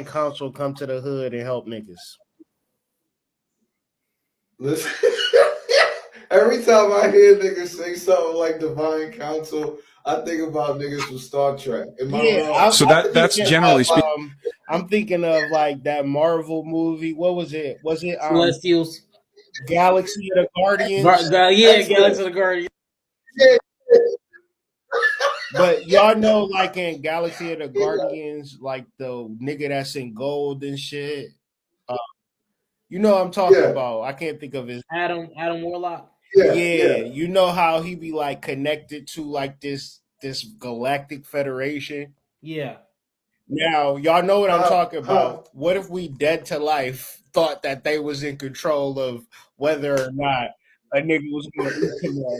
Council come to the hood and help niggas. Listen, every time I hear niggas say something like Divine Council, I think about niggas from Star Trek. Am I wrong? So that's generally speaking. I'm thinking of like that Marvel movie. What was it? Was it Celestials? Galaxy of the Guardians? Galaxy of the Guardians. Yeah. But y'all know, like in Galaxy of the Guardians, like the nigga that's in gold and shit. You know what I'm talking about. I can't think of his Adam Warlock. Yeah, you know how he be like connected to like this galactic federation. Yeah. Now y'all know what I'm talking about. What if we dead to life thought that they was in control of whether or not a nigga was going to eat tomorrow?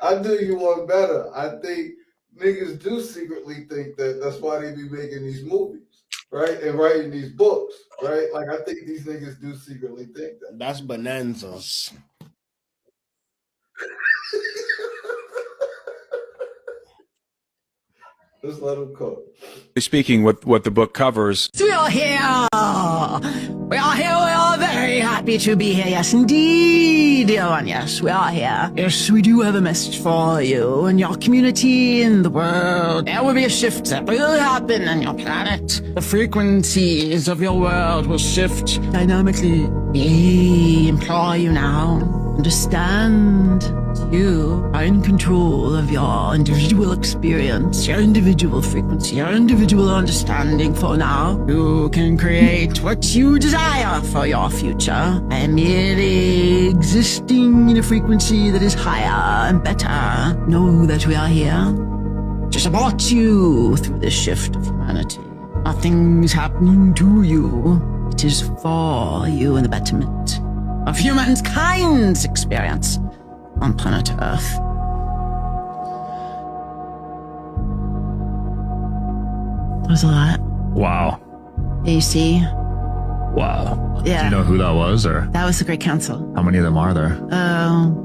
I do you one better. I think niggas do secretly think that that's why they be making these movies, right? And writing these books, right? Like, I think these niggas do secretly think that. That's bonanzas. Just let them cook. Speaking what the book covers. We are here. We are here. We are very happy to be here. Yes, indeed, dear one. Yes, we are here. Yes, we do have a message for you and your community in the world. There will be a shift that will happen on your planet. The frequencies of your world will shift dynamically. We implore you now. Understand. You are in control of your individual experience, your individual frequency, your individual understanding for now. You can create what you desire for your future by merely existing in a frequency that is higher and better. Know that we are here to support you through this shift of humanity. Nothing is happening to you. It is for you and the betterment of humankind's experience on planet Earth. That was a lot. Wow. You see? Wow. Yeah. Do you know who that was, or? That was the Great Council. How many of them are there?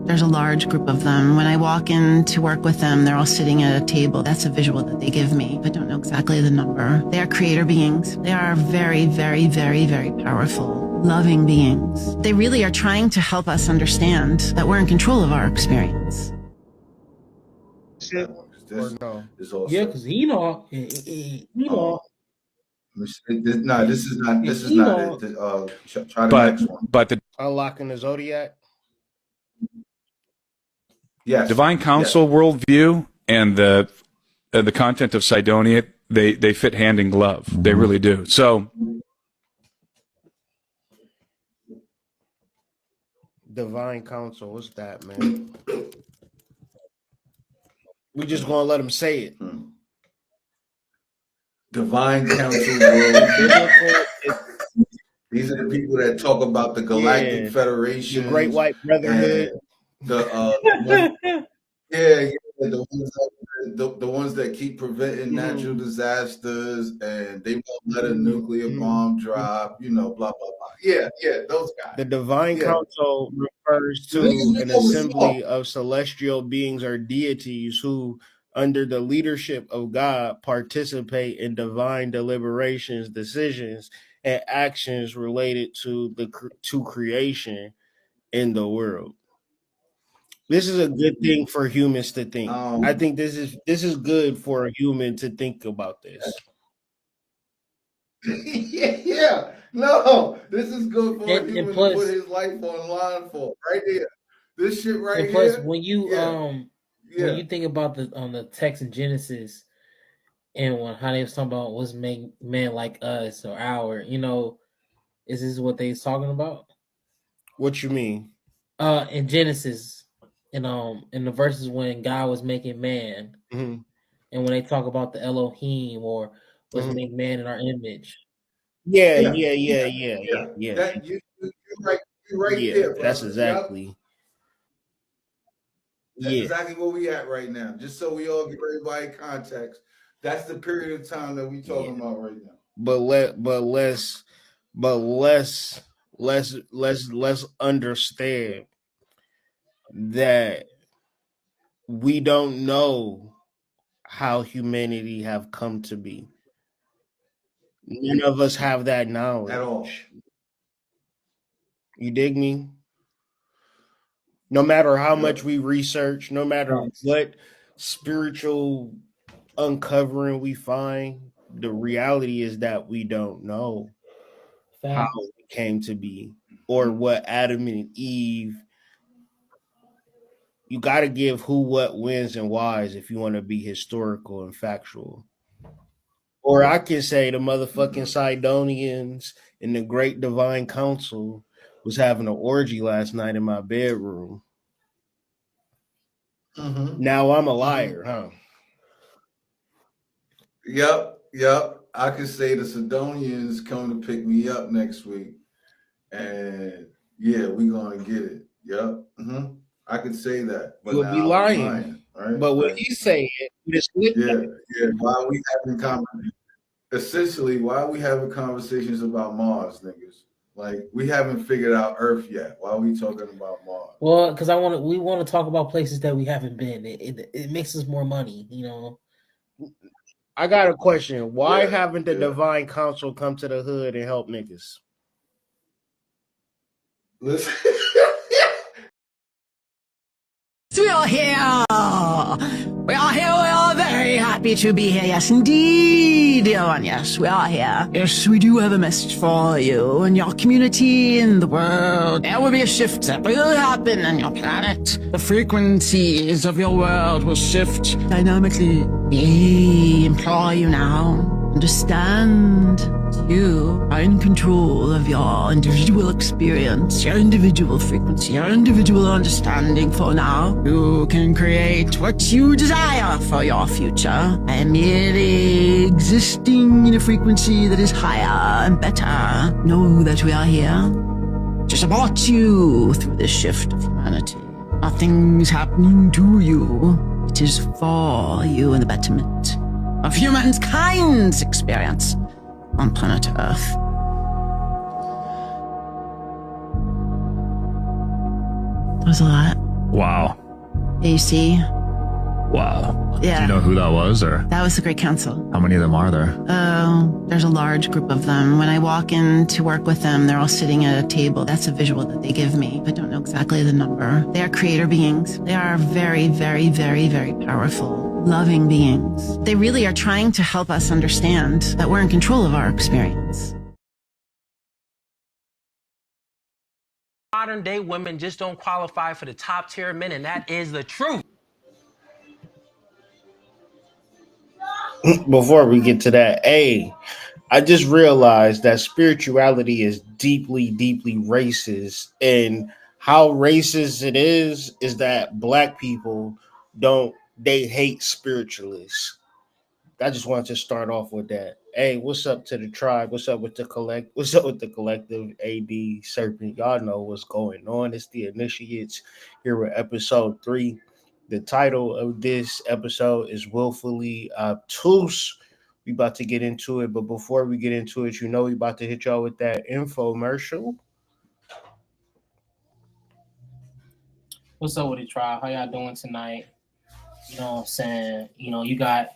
There's a large group of them. When I walk in to work with them, they're all sitting at a table. That's a visual that they give me. I don't know exactly the number. They are creator beings. They are very, very, very, very powerful, loving beings. They really are trying to help us understand that we're in control of our experience. Or no? Yeah, because Enoch. No, this is not it. Try the next one. But the Unlocking the Zodiac. Yes. Divine Council worldview and the content of Cydonia, they fit hand in glove. They really do. So Divine Council, what's that, man? We just gonna let him say it. Divine Council world. These are the people that talk about the Galactic Federation, the Great White Brotherhood, the ones that keep preventing natural disasters, and they won't let a nuclear bomb drop. You know, blah blah blah. Yeah, those guys. The Divine Council refers to an assembly of celestial beings or deities who, under the leadership of God, participate in divine deliberations, decisions, and actions related to creation in the world. This is a good thing for humans to think. I think this is good for a human to think about this. Yeah. No, this is good for a human to put his life online for right here. This shit right and plus, here. when you when you think about the text in Genesis and how they was talking about what's make man like us or our, is this what they was talking about? What you mean? In Genesis, in the verses when God was making man, and when they talk about the Elohim or let's make man in our image. Yeah. That, you're right there, bro. That's exactly. That's exactly where we at right now. Just so we all give everybody context. That's the period of time that we talking about right now. Let's understand that we don't know how humanity have come to be. None of us have that knowledge. At all. You dig me? No matter how Yep. much we research, no matter what spiritual uncovering we find, the reality is that we don't know how it came to be or what Adam and Eve. You got to give who, what, whens, and whys if you want to be historical and factual. Or I can say the motherfucking Sidonians and the Great Divine Council was having an orgy last night in my bedroom. Now I'm a liar, huh? Yep. I could say the Sidonians come to pick me up next week, and yeah, we gonna get it. Yep. I could say that, but You would be lying. right? But when you say it, yeah. Why are we having essentially, why are we having conversations about Mars, niggas? Like, we haven't figured out Earth yet. Why are we talking about Mars? Well, because we want to talk about places that we haven't been. It makes us more money, you know. I got a question. Why haven't the Divine Council come to the hood and help niggas? Listen. We are here. We are here. We are very happy to be here. Yes, indeed, dear one. Yes, we are here. Yes, we do have a message for you and your community in the world. There will be a shift that will happen on your planet. The frequencies of your world will shift dynamically. We implore you now. Understand you are in control of your individual experience, your individual frequency, your individual understanding for now. You can create what you desire for your future by merely existing in a frequency that is higher and better. Know that we are here to support you through this shift of humanity. Nothing's happening to you. It is for you and the betterment of humankind's experience on planet Earth. That was a lot. Wow. You see? Wow. Yeah. Do you know who that was, or That was the Great Council. how many of them are there? There's a large group of them. When I walk in to work with them, they're all sitting at a table. That's a visual that they give me. I don't know exactly the number. They are creator beings. They are very, very, very, very powerful, loving beings. They really are trying to help us understand that we're in control of our experience. Modern day women just don't qualify for the top tier men, and that is the truth. Before we get to that, I just realized that spirituality is deeply, deeply racist. And how racist it is that black people they hate spiritualists. I just wanted to start off with that. Hey, what's up to the tribe? What's up with the What's up with the collective AD Serpent? Y'all know what's going on. It's the Initiates here with episode 3. The title of this episode is Willfully Obtuse. We about to get into it, but before we get into it, we about to hit y'all with that infomercial. What's up with the tribe? How y'all doing tonight? You know what I'm saying? You know, you got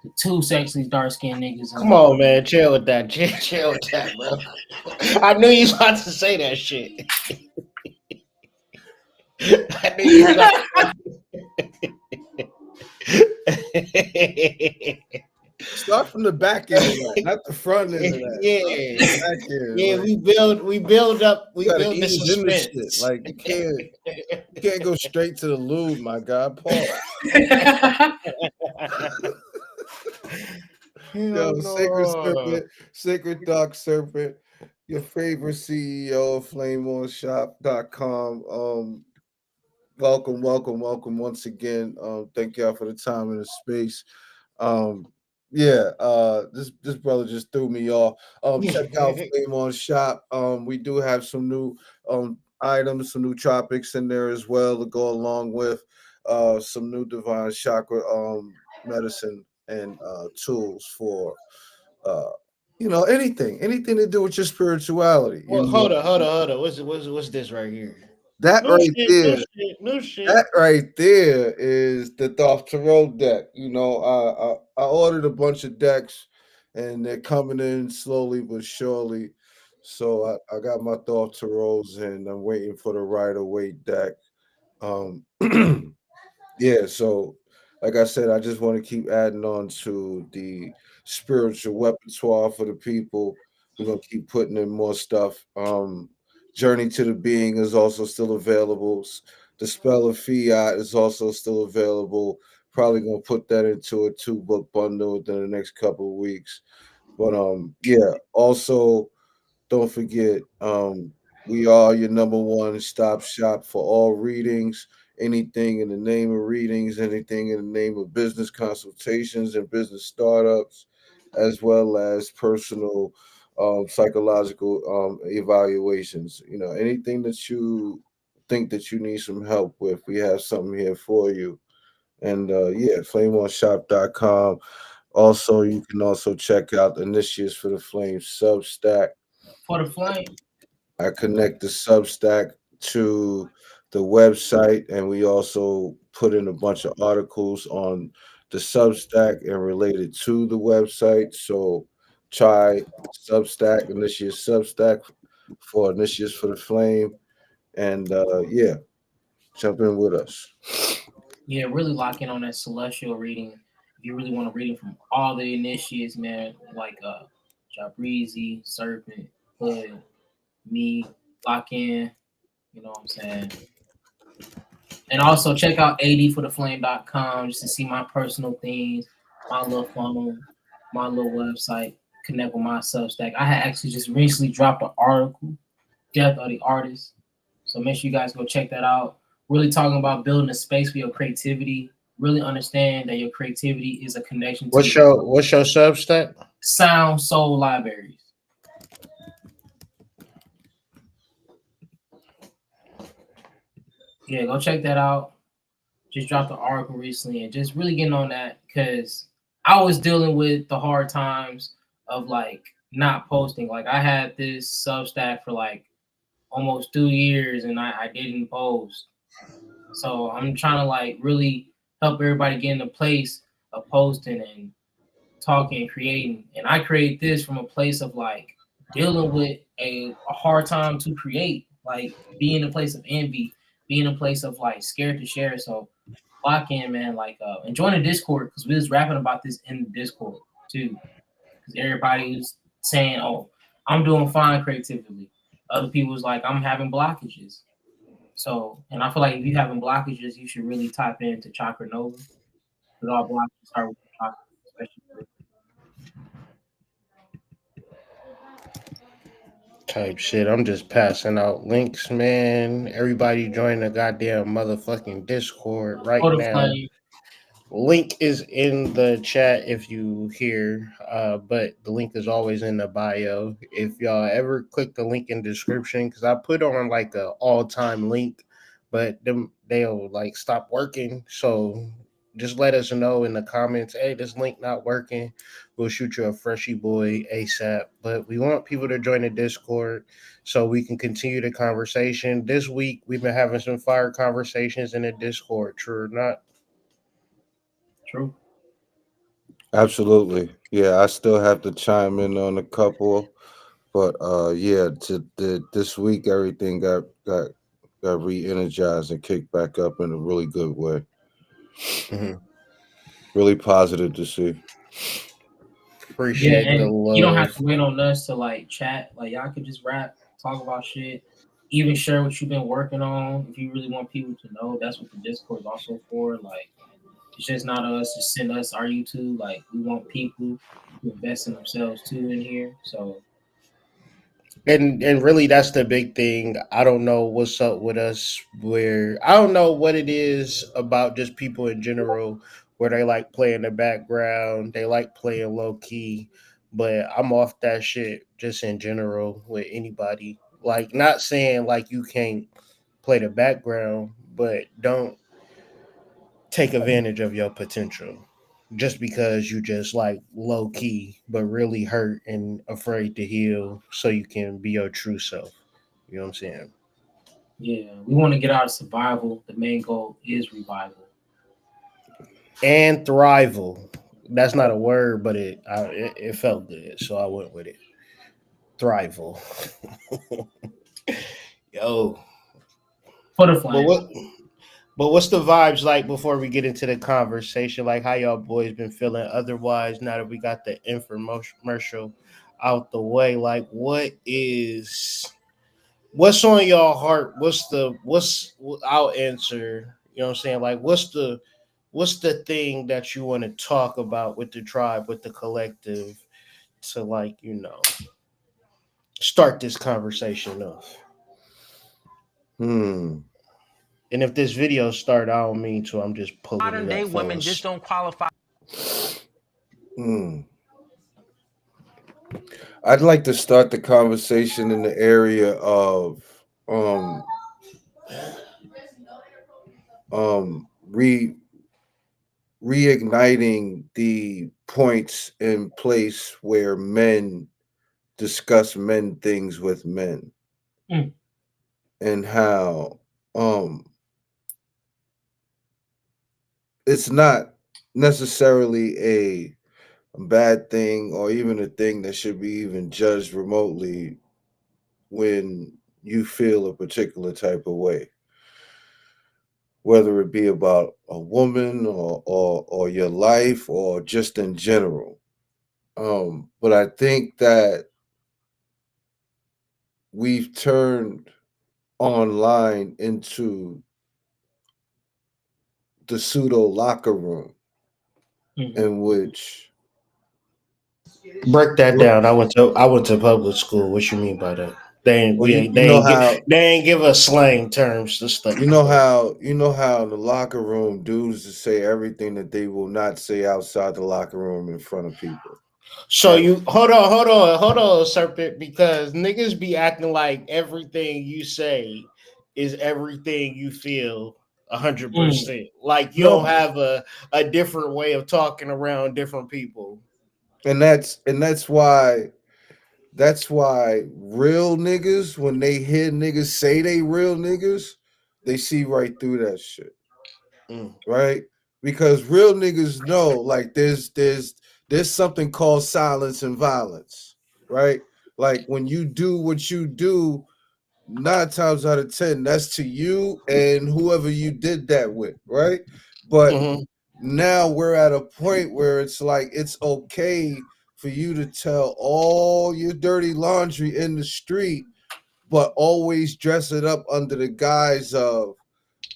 the two sexy dark-skinned niggas. Come on, man. Chill with that. Chill with that, bro. I knew you was about to say that shit. I knew you was about to... Start from the back end of that, not the front end of that. Yeah, we build up. We build the suspense. Like you can't go straight to the lube, my God. Paul. Yo, Sacred Serpent, Sacred Dark Serpent, your favorite CEO of FlameOnShop.com. Welcome once again. Thank y'all for the time and the space. This brother just threw me off. Check out Flame On Shop. We do have some new items, some new tropics in there as well to go along with some new divine chakra medicine and tools for anything to do with your spirituality. Well, hold on. What's this right here? That No right shit, no there, shit, no shit. that right there is the Darth Tarot deck. You know, I ordered a bunch of decks, and they're coming in slowly but surely. So I got my Darth Tarots, and I'm waiting for the Rider Waite deck. Um, yeah, so like I said, I just want to keep adding on to the spiritual repertoire for the people. We're gonna keep putting in more stuff. Journey to the Being is also still available. The Spell of Fiat is also still available. Probably gonna put that into a 2-book bundle within the next couple of weeks. But yeah, also don't forget, we are your number one stop shop for all readings, anything in the name of readings, anything in the name of business consultations and business startups, as well as personal psychological evaluations. You know, anything that you think that you need some help with, we have something here for you. And yeah, flameonshop.com. Also, you can also check out Initiates for the Flame Substack. For the flame. I connect the Substack to the website, and we also put in a bunch of articles on the Substack and related to the website. So try Substack, Initiates Substack for Initiates for the Flame, and yeah, jump in with us. Yeah, really lock in on that celestial reading. If you really want to read it from all the initiates, man, like Jabrizi, Serpent, Hood, me, lock in, you know what I'm saying? And also check out adfortheflame.com just to see my personal things, my little funnel, my little website, connect with my Substack. I had actually just recently dropped an article, Death of the Artist. So make sure you guys go check that out. Really talking about building a space for your creativity. Really understand that your creativity is a connection to your What's your Substack? sound soul libraries. Yeah, go check that out. Just dropped an article recently and just really getting on that because I was dealing with the hard times of like not posting. Like I had this Substack for like almost 2 years and I didn't post. So I'm trying to like really help everybody get in a place of posting and talking and creating. And I create this from a place of like dealing with a hard time to create, like be in a place of envy, be in a place of like scared to share. So lock in, man, like and join the Discord because we was rapping about this in the Discord too. Because everybody was saying, oh, I'm doing fine creatively. Other people was like, I'm having blockages. So, and I feel like if you having blockages, you should really tap into Chakra Nova. Because all blockages start with chakra, especially with Type shit. I'm just passing out links, man. Everybody join the goddamn motherfucking Discord right for the now. flame. Link is in the chat if you hear, but the link is always in the bio. If y'all ever click the link in the description, because I put on like a all-time link, but they'll like stop working. So just let us know in the comments, hey, this link not working. We'll shoot you a freshie boy ASAP. But we want people to join the Discord so we can continue the conversation. This week we've been having some fire conversations in the Discord, true or not? True. Absolutely. Yeah, I still have to chime in on a couple, but yeah, this week everything got re-energized and kicked back up in a really good way. Mhm. Really positive to see. Yeah, Appreciate the and you don't have love. to wait on us to like chat. Like y'all could just rap, talk about shit, even share what you've been working on. If you really want people to know, that's what the Discord is also for. Like it's just not us, just send us our YouTube. Like we want people to invest in themselves too in here. So And really that's the big thing. I don't know what's up with us where I don't know what it is about just people in general where they like play in the background, they like playing low key, but I'm off that shit just in general with anybody. Like not saying like you can't play the background, but don't take advantage of your potential just because you just like low key but really hurt and afraid to heal so you can be your true self. You know what I'm saying? Yeah, we want to get out of survival. The main goal is revival. And thrival. That's not a word, but it felt good, so I went with it. Thrival. Yo, For the but flame. what's the vibes like before we get into the conversation? Like how y'all boys been feeling otherwise now that we got the infomercial out the way? Like what's on y'all heart? I'll answer, you know what I'm saying? Like what's the thing that you want to talk about with the tribe, with the collective to like, start this conversation off? Hmm. And if this video start, I don't mean to. I'm just pulling Modern it day up, women just fellas. don't qualify. Hmm. I'd like to start the conversation in the area of um re reigniting the points in place where men discuss men things with men, Mm. and how it's not necessarily a bad thing or even a thing that should be even judged remotely when you feel a particular type of way, whether it be about a woman or your life or just in general. But I think that we've turned online into the pseudo locker room Mm. in which Break that down. I went to public school. What you mean by that? They ain't well we you, ain't you they know ain't get how they ain't give us slang terms to study. you know But how you know how in the locker room dudes just say everything that they will not say outside the locker room in front of people, so right? you hold on, serpent, because niggas be acting like everything you say is everything you feel hundred Mm. percent. Like you don't No, have a different way of talking around different people. and that's why real niggas, when they hear niggas say they real niggas, they see right through that shit, Mm. right? Because real niggas know, like, there's something called silence and violence, right? Like when you do what you do, 9 times out of 10, that's to you and whoever you did that with, right? But Mm-hmm. now we're at a point where it's like it's okay for you to tell all your dirty laundry in the street, but always dress it up under the guise of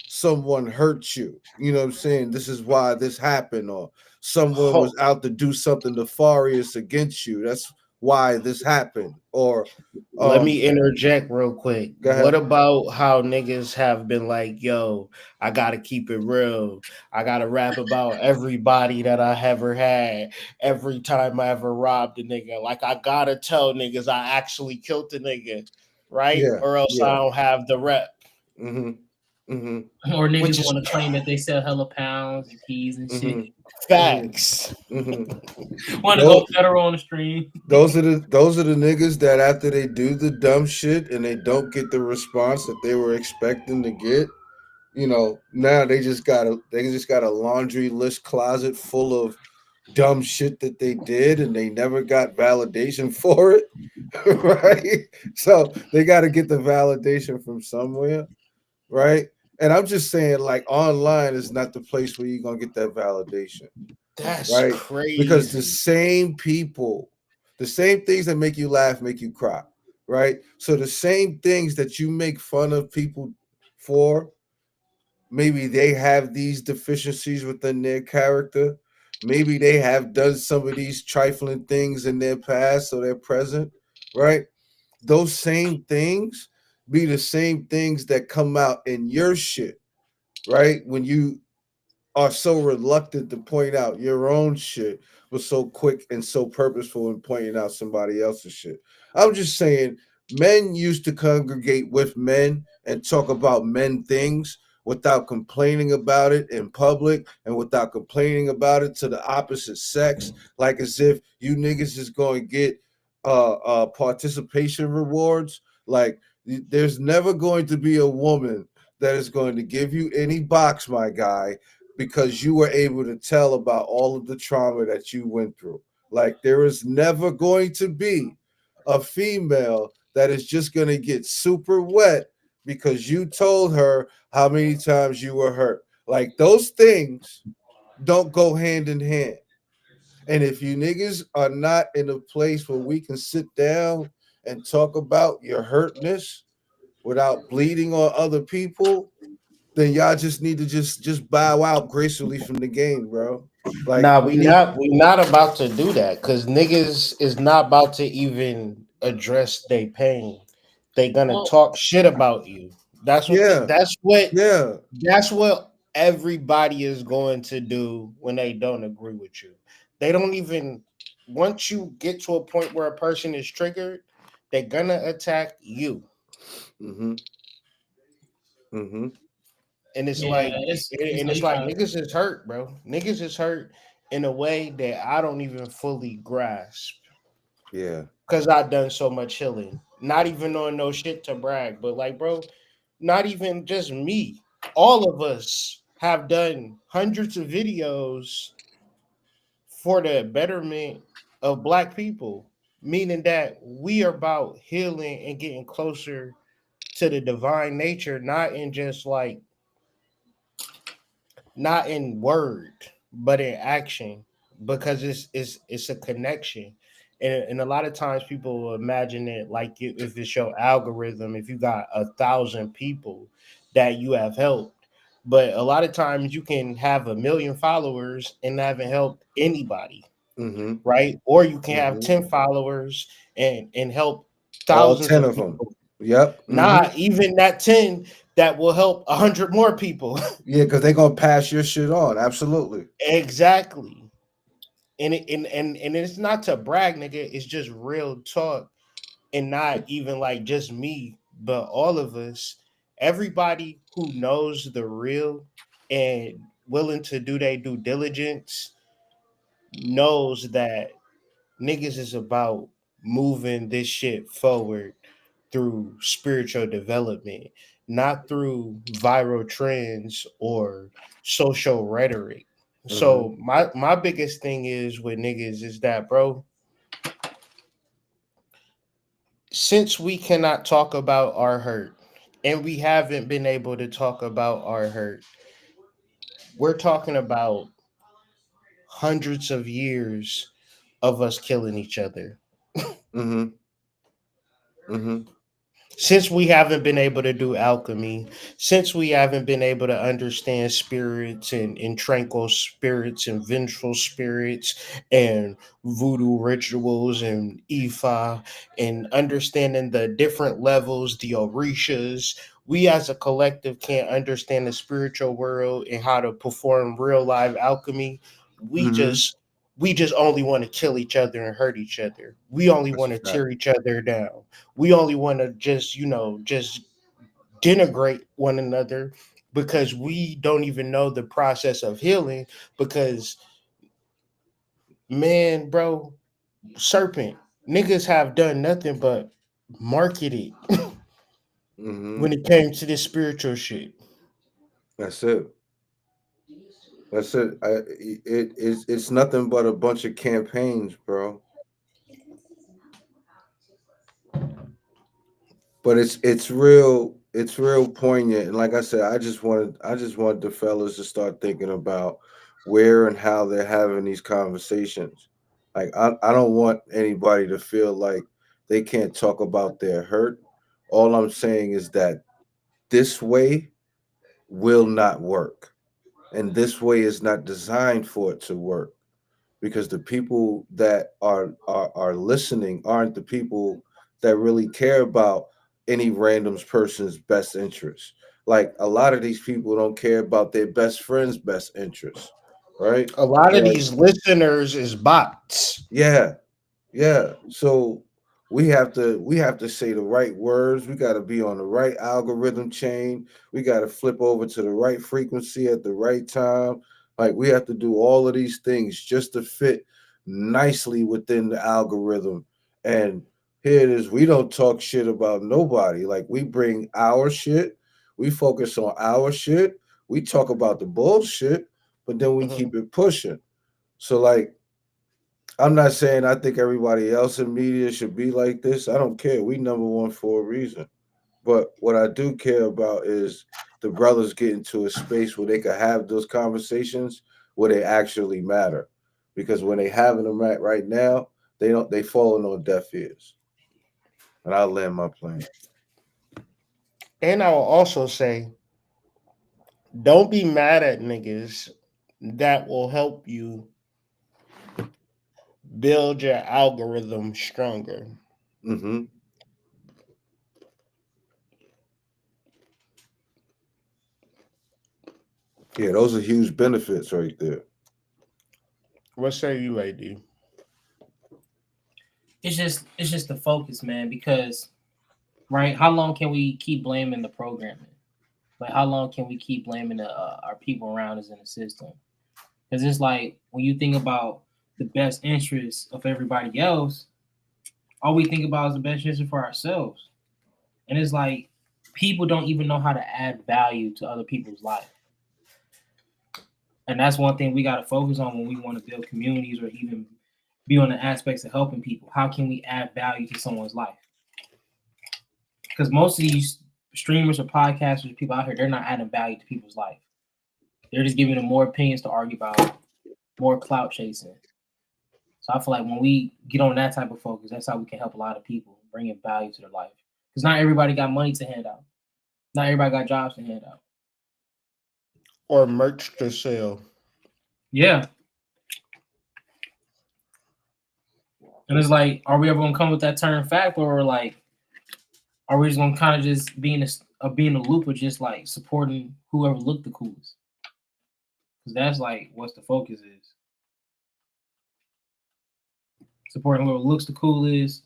someone hurt you. You know what I'm saying? This is why this happened, or someone was out to do something nefarious against you. That's why this happened. Or Let me interject real quick. go What ahead. about how niggas have been like, yo, I gotta keep it real. I gotta rap about everybody that I ever had, every time I ever robbed a nigga. Like I gotta tell niggas I actually killed a nigga, right? Yeah, Or else I yeah. don't have the rep. Mm-hmm. Mm-hmm. Or Which niggas is want to claim that they sell hella pounds and keys and shit. Mm-hmm. facts. Mm-hmm. Want to go Those, federal on the stream. those are the niggas that after they do the dumb shit and they don't get the response that they were expecting to get, now they just got a laundry list closet full of dumb shit that they did and they never got validation for it. Right? So they got to get the validation from somewhere, right? And I'm just saying, like, online is not the place where you're gonna get that validation, That's right? Because the crazy. same people, the same things that make you laugh make you cry, right? So the same things that you make fun of people for, maybe they have these deficiencies within their character. Maybe they have done some of these trifling things in their past or their present, right? Those same things be the same things that come out in your shit, right? When you are so reluctant to point out your own shit, but so quick and so purposeful in pointing out somebody else's shit. I'm just saying, men used to congregate with men and talk about men things without complaining about it in public and without complaining about it to the opposite sex, like as if you niggas is going to get participation rewards. Like There's never going to be a woman that is going to give you any box, my guy, because you were able to tell about all of the trauma that you went through. Like, there is never going to be a female that is just going to get super wet because you told her how many times you were hurt. Like, those things don't go hand in hand. And if you niggas are not in a place where we can sit down and talk about your hurtness without bleeding on other people, then y'all just need to just bow out gracefully from the game, bro. Like, Nah, we need. we not about to do that because niggas is not about to even address their pain. They gonna Well, talk shit about you. That's what Yeah, yeah. that's what everybody is going to do when they don't agree with you. They don't even once you get to a point where a person is triggered, they're gonna attack you. Mm-hmm. Mm-hmm. And yeah, it's it's like like trying. niggas is hurt, bro. Niggas is hurt in a way that I don't even fully grasp Yeah. because I done so much healing. Not even on no shit to brag, but like, bro, not even just me. All of us have done hundreds of videos for the betterment of black people, meaning that we are about healing and getting closer to the divine nature, not in just like not in word, but in action, because it's a connection. And a lot of times people will imagine it like if it's your algorithm, if you got 1,000 people that you have helped. But a lot of times you can have 1 million followers and haven't helped anybody, Mm-hmm. right? Or you can have Mm-hmm. 10 followers and help All thousands 10 of of them. people. Yep. Mm-hmm. Not even that 10 that will help 100 more people. Yeah, because they're gonna pass your shit on. Absolutely. Exactly. And it's not to brag, nigga. It's just real talk. And not even like just me, but all of us. Everybody who knows the real and willing to do their due diligence knows that niggas is about moving this shit forward through spiritual development, not through viral trends or social rhetoric. Mm-hmm. So my biggest thing is with niggas is that, bro, since we cannot talk about our hurt and we haven't been able to talk about our hurt, we're talking about hundreds of years of us killing each other. Mm-hmm. Mm-hmm. Since we haven't been able to do alchemy, since we haven't been able to understand spirits and tranquil spirits and vengeful spirits and voodoo rituals and Ifa and understanding the different levels, the orishas, we as a collective can't understand the spiritual world and how to perform real live alchemy. We Mm-hmm. just we just only want to kill each other and hurt each other. We only That's want a to fact. tear each other down. We only want to just, just denigrate one another because we don't even know the process of healing. Because, man, bro, serpent, niggas have done nothing but market it Mm-hmm. when it came to this spiritual shit. That's it. That's it. It's nothing but a bunch of campaigns, bro. But it's real poignant. And like I said, I just wanted the fellas to start thinking about where and how they're having these conversations. Like, I don't want anybody to feel like they can't talk about their hurt. All I'm saying is that this way will not work. And this way is not designed for it to work, because the people that are listening aren't the people that really care about any random person's best interest. Like, a lot of these people don't care about their best friend's best interest, right? A lot of Like, these listeners is bots. yeah, yeah. So we have to say the right words. We got to be on the right algorithm chain. We got to flip over to the right frequency at the right time. Like, we have to do all of these things just to fit nicely within the algorithm. And here it is. We don't talk shit about nobody. Like, we bring our shit. We focus on our shit. We talk about the bullshit, but then we keep it pushing. So, like, I'm not saying I think everybody else in media should be like this. I don't care. We number one for a reason. But what I do care about is the brothers getting to a space where they can have those conversations where they actually matter. Because when they having them right now, they falling on deaf ears. And I'll land my plane. And I will also say, don't be mad at niggas that will help you build your algorithm stronger. Mm-hmm. Yeah, those are huge benefits right there. What say you, lady? It's just the focus, man. Because, right, how long can we keep blaming the programming? Like, how long can we keep blaming our people around us in the system? Because it's like, when you think about the best interests of everybody else, all we think about is the best interest for ourselves. And it's like, people don't even know how to add value to other people's life. And that's one thing we got to focus on when we want to build communities or even be on the aspects of helping people. How can we add value to someone's life? Because most of these streamers or podcasters, people out here, they're not adding value to people's life. They're just giving them more opinions to argue about, more clout chasing. So I feel like when we get on that type of focus, that's how we can help a lot of people, bringing value to their life. Because not everybody got money to hand out. Not everybody got jobs to hand out. Or merch to sell. Yeah. And it's like, are we ever gonna come with that turn fact, or like, are we just gonna kind of just be in a loop of just like supporting whoever looked the coolest? Because that's like what the focus is. Supporting whoever looks the coolest,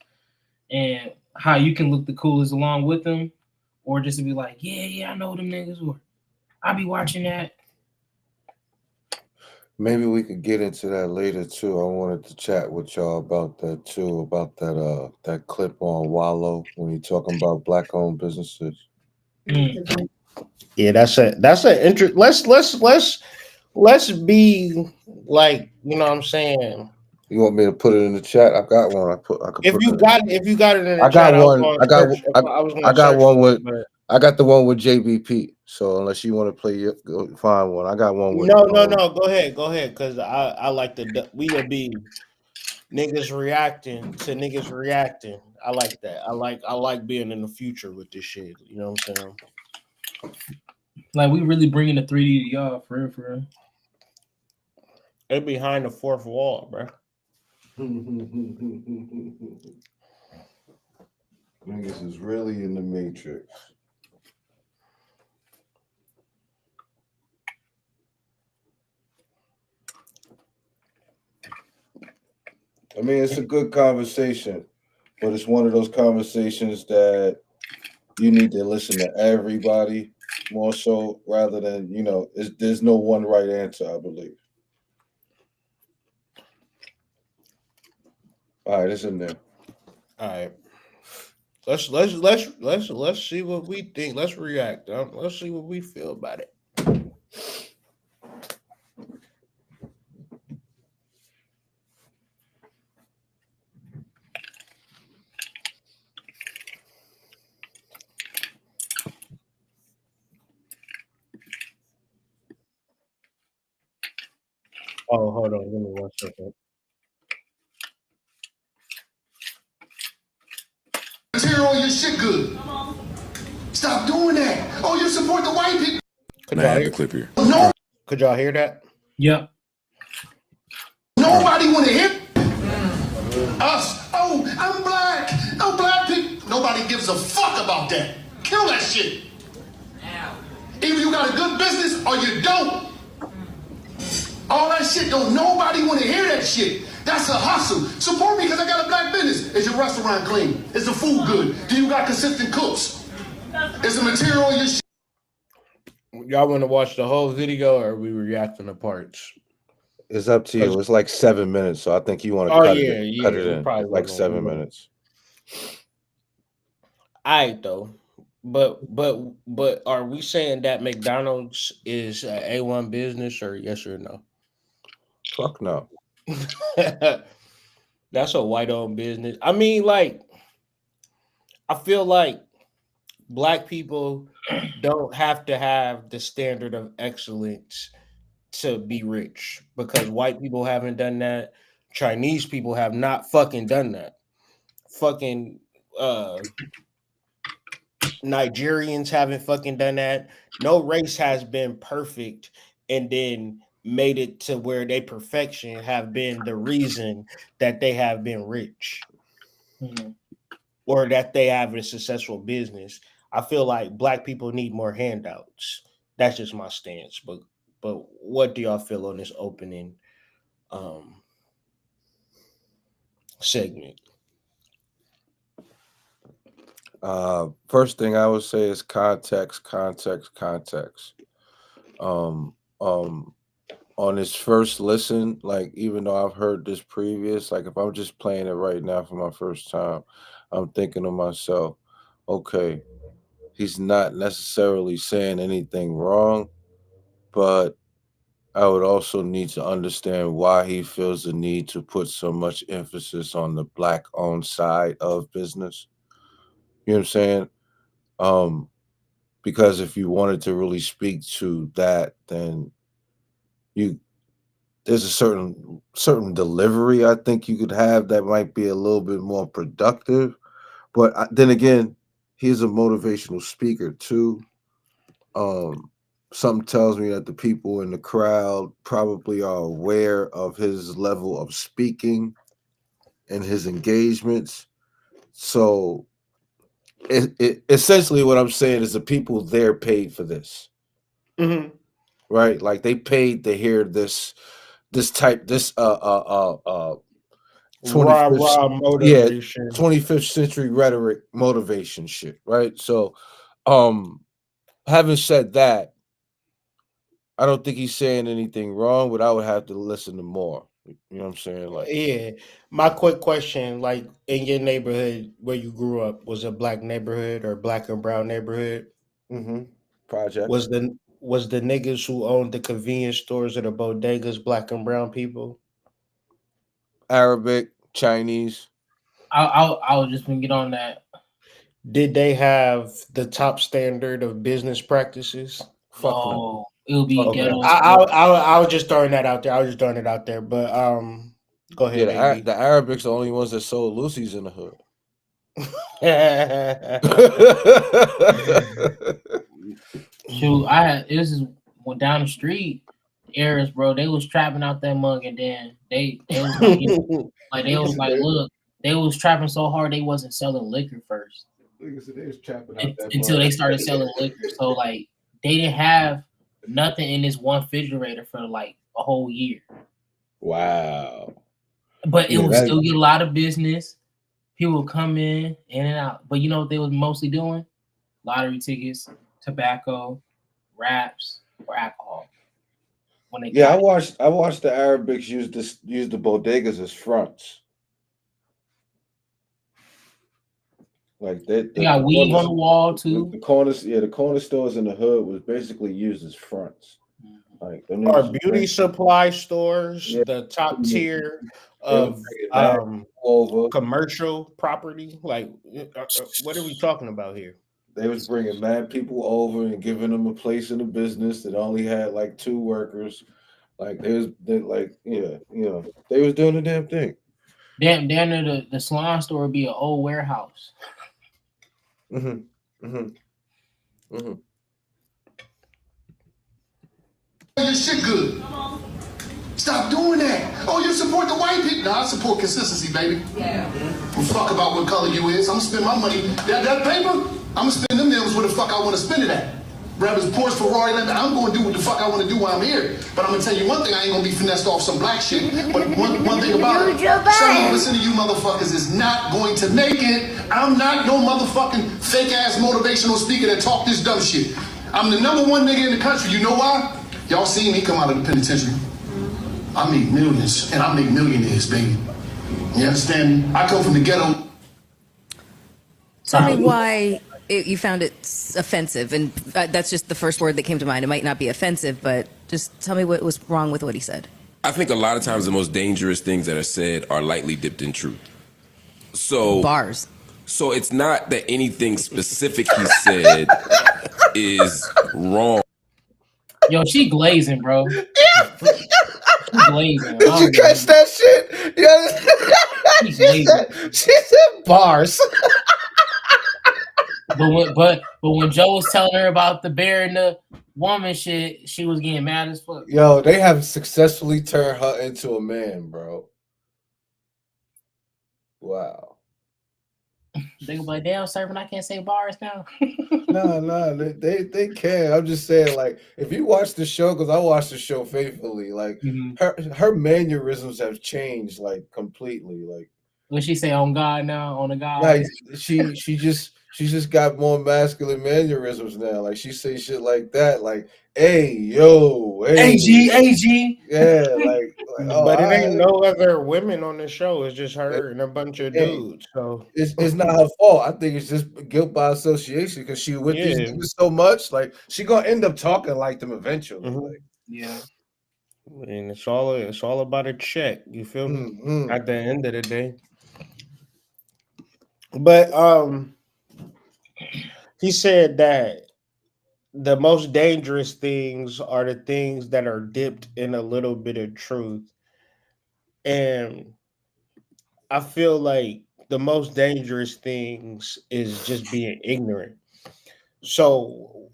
and how you can look the coolest along with them, or just to be like, yeah, I know them niggas, or I be watching that. Maybe we could get into that later too. I wanted to chat with y'all about that too, about that clip on Wallow when you're talking about black-owned businesses. Yeah, that's an interest. Let's be like, you know what I'm saying. You want me to put it in the chat? I got one. I could. If you got it in the I chat, got one. I got the one with JBP. So unless you want to play, go find one. I got one with. No. Go ahead, because I like we'll be niggas reacting to niggas reacting. I like that. I like being in the future with this shit. You know what I'm saying? Like, we really bringing the 3D to y'all, for real. They're behind the fourth wall, bro. Niggas is really in the Matrix. I mean, it's a good conversation, but it's one of those conversations that you need to listen to everybody more so rather than, there's no one right answer, I believe. All right, it's in there. All right. Let's see what we think. Let's react. Let's see what we feel about it. Oh, hold on. Give me 1 second. Material, your shit good. Stop doing that. Oh, you support the white people. Could y'all hear the clip here? No. Could y'all hear that? Yep. Nobody want to hear us. Oh, I'm black. Oh, black people. Nobody gives a fuck about that. Kill that shit. Either you got a good business or you don't. All that shit, don't nobody want to hear that shit. That's a hustle. Support me because I got a black business. Is your restaurant clean? Is the food good? Do you got consistent cooks? Is the material your shit? Y'all want to watch the whole video, or are we reacting to parts? It's up to you. It's like 7 minutes, so I think you want to cut it in. Probably like 7 minutes. I though, but are we saying that McDonald's is a A1 business or yes or no? Fuck no. That's a white owned business. I mean, like, I feel like black people don't have to have the standard of excellence to be rich because white people haven't done that. Chinese people have not fucking done that. Fucking uh Nigerians haven't fucking done that. No race has been perfect and then made it to where they perfection have been the reason that they have been rich or that they have a successful business. I feel like black people need more handouts. That's just my stance. But what do y'all feel on this opening segment? First thing I would say is context. On this first listen, like even though I've heard this previous, like if I'm just playing it right now for my first time, I'm thinking to myself, okay, he's not necessarily saying anything wrong, but I would also need to understand why he feels the need to put so much emphasis on the black owned side of business. You know what I'm saying? Because if you wanted to really speak to that, then there's a certain delivery I think you could have that might be a little bit more productive. But then again, he's a motivational speaker too. Something tells me that the people in the crowd probably are aware of his level of speaking and his engagements. So it essentially what I'm saying is the people there paid for this. Mm-hmm. Right? Like they paid to hear this 25th, motivation. 25th century rhetoric motivation shit, right? So having said that, I don't think he's saying anything wrong, but I would have to listen to more. You know what I'm saying? Like, yeah. My quick question, like in your neighborhood where you grew up, was a black neighborhood or black and brown neighborhood? project. Was the niggas who owned the convenience stores or the bodegas black and brown people? Arabic, Chinese. I was just gonna get on that. Did they have the top standard of business practices? Fuck no. No, it would be Okay. ghetto. I was just throwing that out there. But go ahead, Yeah, AB. the Arabics are the only ones that sold Lucy's in the hood. Shoot, it was just went down the street, areas, bro. They was trapping out that mug, and then they was like, look, they was trapping so hard they wasn't selling liquor first. They was trapping out that Until mug. they started selling liquor. So like they didn't have nothing in this one refrigerator for like a whole year. Wow. But it would still get a lot of business. People would come in and out. But you know what they was mostly doing? Lottery tickets, tobacco, wraps, or alcohol. When they I watched the Arabics use the bodegas as fronts. Like they got weave on the wall too. The corner stores in the hood was basically used as fronts. Like our beauty supply stores, the top tier of commercial property. Like, what are we talking about here? They was bringing mad people over and giving them a place in the business that only had like 2 workers. Like they was doing the damn thing. Down there, the salon store would be an old warehouse. Your shit good. Stop doing that. Oh, you support the white people? Nah, I support consistency, baby. Yeah. Fuck about what color you is. I'm gonna spend my money. That paper, I'm gonna spend them nails where the fuck I want to spend it at. Grab his Porsche, Ferrari, I'm gonna do what the fuck I want to do while I'm here. But I'm gonna tell you one thing, I ain't gonna be finessed off some black shit. But one thing about it, some of us of you motherfuckers is not going to make it. I'm not no motherfucking fake ass motivational speaker that talk this dumb shit. I'm the #1 nigga in the country. You know why? Y'all seen me come out of the penitentiary. I make millions, and I make millionaires, baby. You understand me? I come from the ghetto. Tell me why you found it offensive, and that's just the first word that came to mind. It might not be offensive, but just tell me what was wrong with what he said. I think a lot of times the most dangerous things that are said are lightly dipped in truth. So Bars. So it's not that anything specific he said is wrong. Yo, she glazing, bro. She glazing. Did you catch that shit? Yeah. She said bars. But when Joe was telling her about the bear and the woman shit, she was getting mad as fuck. Yo, they have successfully turned her into a man, bro. Wow. They go like, damn, Servant, I can't say bars now. No, they can. I'm just saying, like, if you watch the show, because I watch the show faithfully, like her mannerisms have changed like completely. Like What she say on God now, on the God? like she just got more masculine mannerisms now. Like she say shit like that, like, hey, yo, hey. AG. Yeah, like oh, but it ain't no other women on the show. It's just her and a bunch of hey, dudes. So it's not her fault. I think it's just guilt by association because she with these niggas so much. Like she gonna end up talking like them eventually. Like yeah. And it's all about a check. You feel me? At the end of the day. But he said that the most dangerous things are the things that are dipped in a little bit of truth. And I feel like the most dangerous things is just being ignorant. So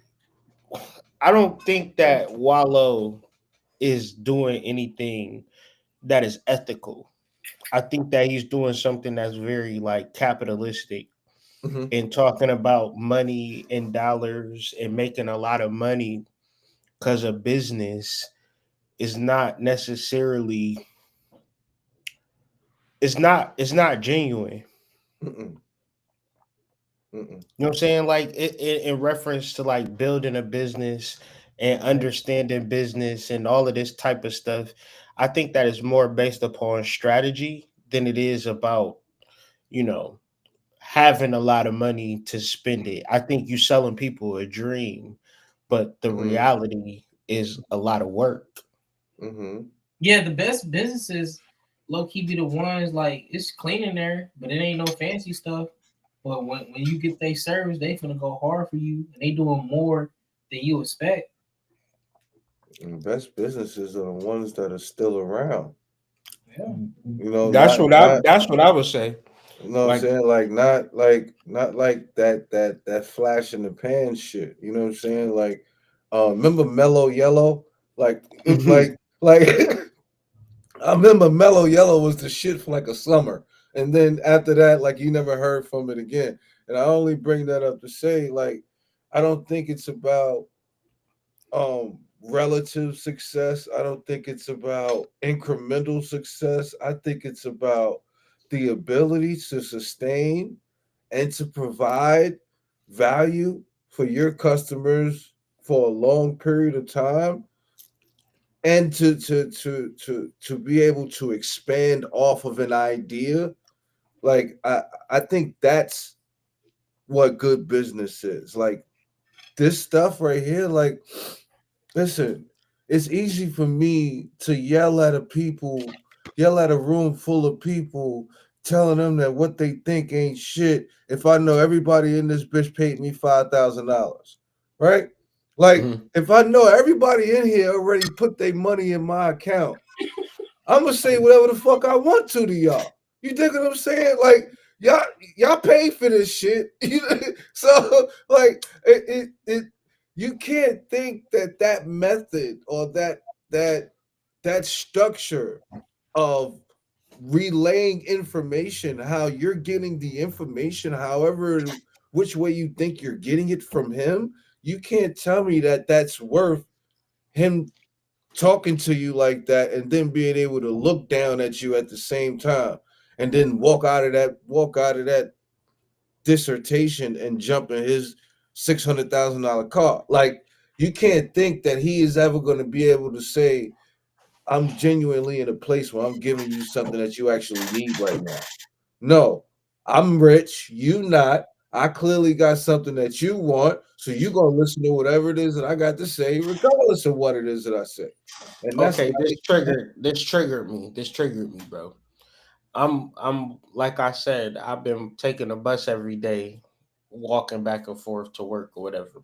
I don't think that Wallow is doing anything that is ethical. I think that he's doing something that's very like capitalistic and talking about money and dollars and making a lot of money because of business is not necessarily it's not genuine. You know what I'm saying? Like in reference to like building a business and understanding business and all of this type of stuff, I think that is more based upon strategy than it is about, you know, having a lot of money to spend it. I think you selling people a dream, but the reality is a lot of work. Yeah, the best businesses low key be the ones like it's clean in there, but it ain't no fancy stuff. But when you get their service, they finna go hard for you, and they doing more than you expect. And the best businesses are the ones that are still around. Yeah. You know, that's what I would say. You know what I'm saying? Like not like that flash in the pan shit. You know what I'm saying? Like remember Mellow Yellow? Like I remember Mellow Yellow was the shit for like a summer. And then after that, like you never heard from it again. And I only bring that up to say, like, I don't think it's about relative success. I don't think it's about incremental success. I think it's about the ability to sustain and to provide value for your customers for a long period of time, and to be able to expand off of an idea. Like I think that's what good business is. Like this stuff right here, like listen, it's easy for me to yell at a room full of people, telling them that what they think ain't shit if I know everybody in this bitch paid me $5,000, right? Like if I know everybody in here already put their money in my account, I'm gonna say whatever the fuck I want to y'all. You dig what I'm saying? Like y'all pay for this shit. So like it you can't think that method or that structure of relaying information, how you're getting the information, however which way you think you're getting it from him, you can't tell me that that's worth him talking to you like that and then being able to look down at you at the same time and then walk out of that dissertation and jump in his $600,000 car. Like you can't think that he is ever going to be able to say, I'm genuinely in a place where I'm giving you something that you actually need right now. No, I'm rich, you not. I clearly got something that you want, so you're gonna listen to whatever it is that I got to say, regardless of what it is that I say. And that's Okay, this triggered me. This triggered me, bro. I'm like I said, I've been taking a bus every day, walking back and forth to work or whatever.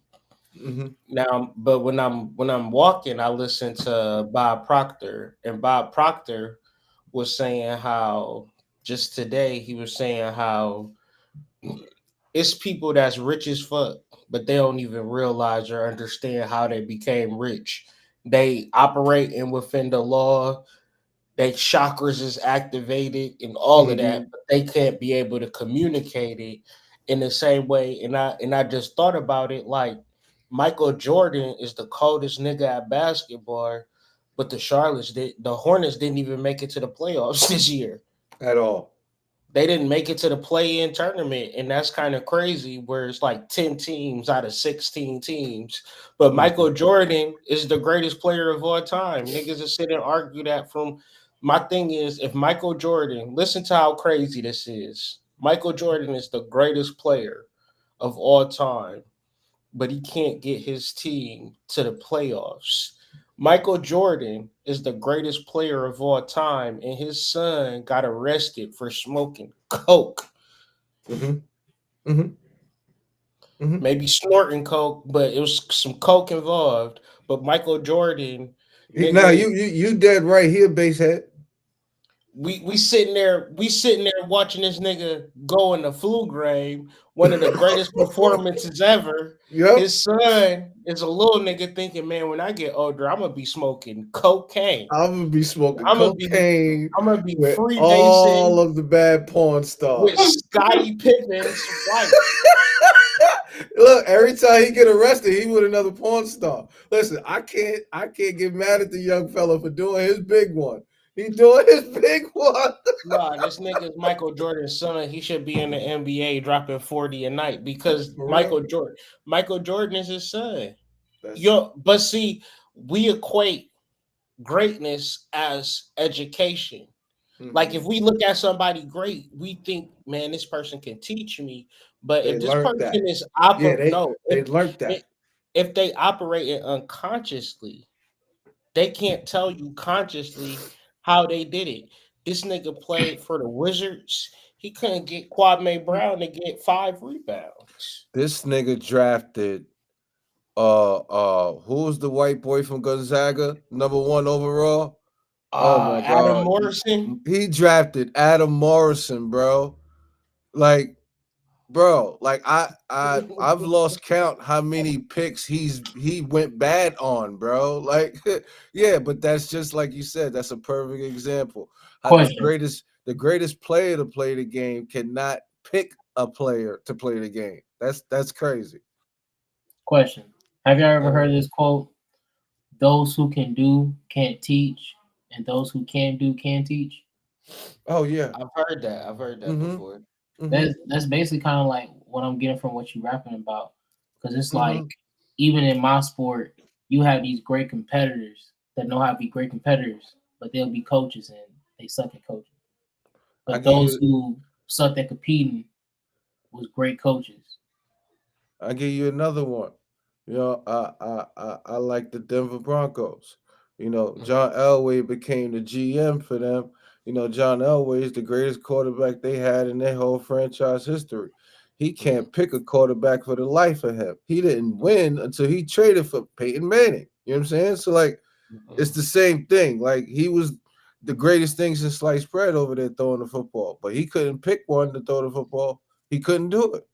Mhm. Now, but when I'm walking, I listen to Bob Proctor, and Bob Proctor was saying how just today he was saying how it's people that's rich as fuck, but they don't even realize or understand how they became rich. They operating within the law, their chakras is activated and all of that, Mhm. but they can't be able to communicate it in the same way. And I just thought about it like Michael Jordan is the coldest nigga at basketball, but the Hornets didn't even make it to the playoffs this year. At all. They didn't make it to the play-in tournament, and that's kind of crazy. Where it's like 10 teams out of 16 teams, but Mhm. Michael Jordan is the greatest player of all time. Niggas just sit and argue that. From my thing is, if Michael Jordan, listen to how crazy this is. Michael Jordan is the greatest player of all time, but he can't get his team to the playoffs. Michael Jordan is the greatest player of all time, and his son got arrested for smoking coke. Mhm. Mhm. Mhm. Maybe snorting coke, but it was some coke involved. But Michael Jordan, Now nigga, you dead right here, basehead. we sitting there watching this nigga go in the flu grave, one of the greatest performances ever. Yep. His son is a little nigga thinking, man, when I get older, I'm gonna be smoking cocaine. I'm gonna be smoking I'm gonna be cocaine I'm gonna be with all freebasing of the bad porn with stars. Scottie Pippen's wife. Look, every time he get arrested, he with another porn star. Listen, I can't get mad at the young fella for doing his big one. He doing his big one. Nah, this nigga's Michael Jordan's son. He should be in the NBA dropping 40 a night because For real. Michael Jordan is his son. That's But see, we equate greatness as education. Like if mm-mm. we look at somebody great, we think, man, this person can teach me. But They if this learned person that. is Yeah, no, they learned that. if they operate it unconsciously, they can't tell you consciously how they did it. This nigga played for the Wizards. He couldn't get Kwame Brown to get 5 rebounds. This nigga drafted who was the white boy from Gonzaga, number 1 overall? Oh my Adam god. Morrison. He drafted Adam Morrison, bro. Like, bro, like I've lost count how many picks he went bad on, bro. Like, yeah, but that's just like you said, that's a perfect example. How Question. the greatest player to play the game cannot pick a player to play the game. That's crazy. Question. Have y'all ever Uh, heard this quote? Those who can do can't teach, and those who can do can teach. oh yeah. I've heard that. I've heard that Mm-hmm. before. Mm-hmm. That's basically kind of like what I'm getting from what you're rapping about. Because it's like Mm-hmm. even in my sport, you have these great competitors that know how to be great competitors, but they'll be coaches and they suck at coaching. I But give those you who suck at competing was great coaches. I give you another one. I like the Denver Broncos. Mhm, John Elway became the GM for them. John Elway is the greatest quarterback they had in their whole franchise history. He mhm, can't pick a quarterback for the life of him. He didn't win until he traded for Peyton Manning. You know what I'm saying? So like it's mhm. the same thing. Like he was the greatest thing since sliced bread over there throwing the football, but he couldn't pick one to throw the football. He couldn't do it.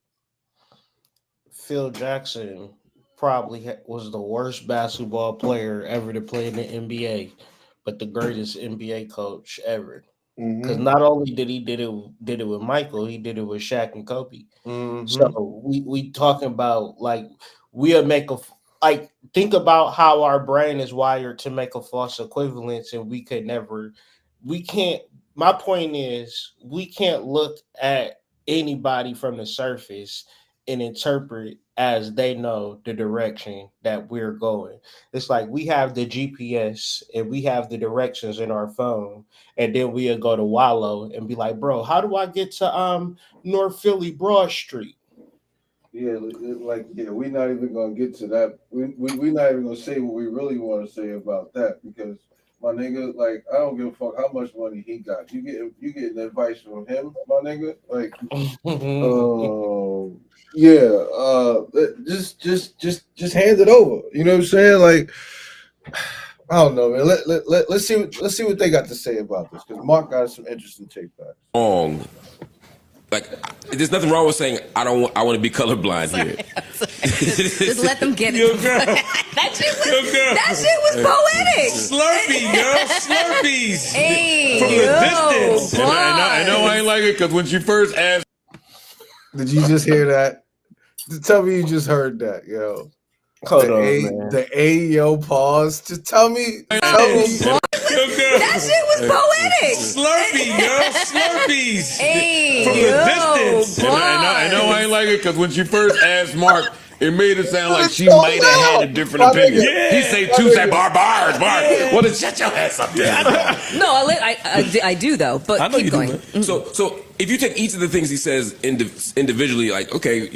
Phil Jackson probably was the worst basketball player ever to play in the NBA, but the greatest NBA coach ever. Because Mm-hmm. not only did it with Michael, he did it with Shaq and Kobe. Mm-hmm. So we talking about like we'll make like think about how our brain is wired to make a false equivalence, and we can't. My point is we can't look at anybody from the surface and interpret as they know the direction that we're going. It's like we have the GPS and we have the directions in our phone, and then we'll go to Wallow and be like, bro, how do I get to North Philly Broad Street? Yeah, we're not even gonna get to that. We not even gonna say what we really want to say about that because my nigga, like, I don't give a fuck how much money he got. You getting advice from him, my nigga. Like, just hand it over. You know what I'm saying? Like, I don't know, man. Let's see what they got to say about this because Mark got some interesting take back. Wrong. Like, there's nothing wrong with saying I want to be colorblind here. Just let them get it. Yo, girl. That shit was poetic. Slurpee, girl, Slurpees. Hey, from a distance. And I know I ain't like it because when she first asked, did you just hear that? Tell me you just heard that, yo. Hold on, man. The yo pause. Just tell me. That shit was poetic. Slurpee, girl, Slurpees. Hey, from a distance. and I know I ain't like it because when she first asked Mark, it made it sound like she might have had a different opinion. He say two say bars. Well, then shut your ass up there. No, I do though. But I know keep you going. do, man. So if you take each of the things he says individually, like, okay,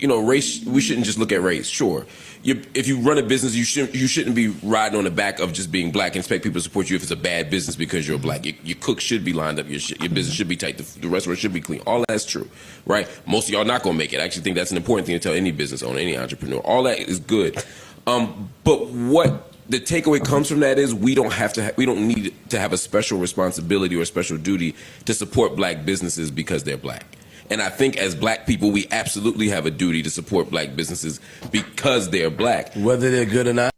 race, we shouldn't just look at race. Sure, if you run a business, you shouldn't be riding on the back of just being black and expect people to support you if it's a bad business because you're black. Your cook should be lined up. Your business should be tight. The restaurant should be clean. All that's true, right? Most of y'all not gonna make it. I actually think that's an important thing to tell any business owner, any entrepreneur. All that is good, but what the takeaway comes from that is we don't need to have a special responsibility or a special duty to support black businesses because they're black. And I think as black people, we absolutely have a duty to support black businesses because they're black, whether they're good or not.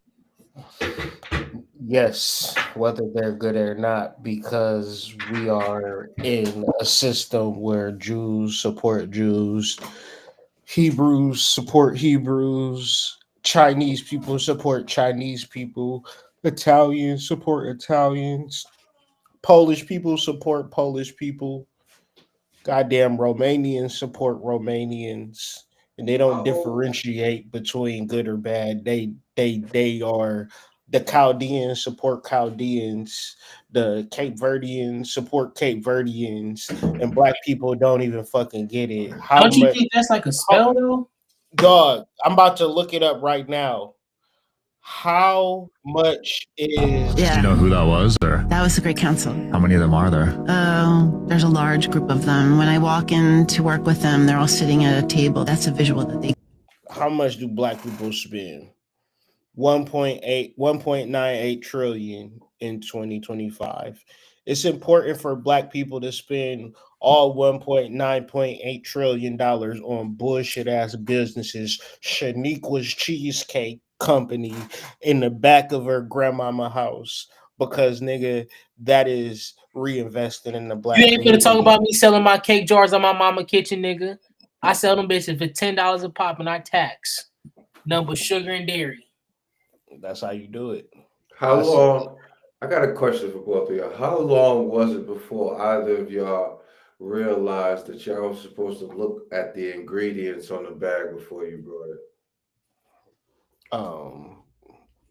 Yes, whether they're good or not, because we are in a system where Jews support Jews, Hebrews support Hebrews, Chinese people support Chinese people, Italians support Italians, Polish people support Polish people. Goddamn Romanians support Romanians, and they don't differentiate between good or bad. They are the Chaldeans support Chaldeans, the Cape Verdeans support Cape Verdeans, and black people don't even fucking get it. Don't you think that's like a spell though? Dog, I'm about to look it up right now. How much is? Do you know who that was, or That was the Great Council. how many of them are there? There's a large group of them. When I walk in to work with them, they're all sitting at a table. That's a visual that they. How much do black people spend? 1.98 trillion in 2025. It's important for black people to spend all $1.9.8 trillion on bullshit ass businesses. Shaniqua's Cheesecake Company in the back of her grandmama house, because nigga, that is reinvesting in the black. You ain't gonna talk about me selling my cake jars on my mama kitchen, nigga. I sell them bitches for $10 a pop and I tax. Nothing but sugar and dairy. That's how you do it. How long? I got a question for both of y'all. How long was it before either of y'all realized that y'all were supposed to look at the ingredients on the bag before you brought it?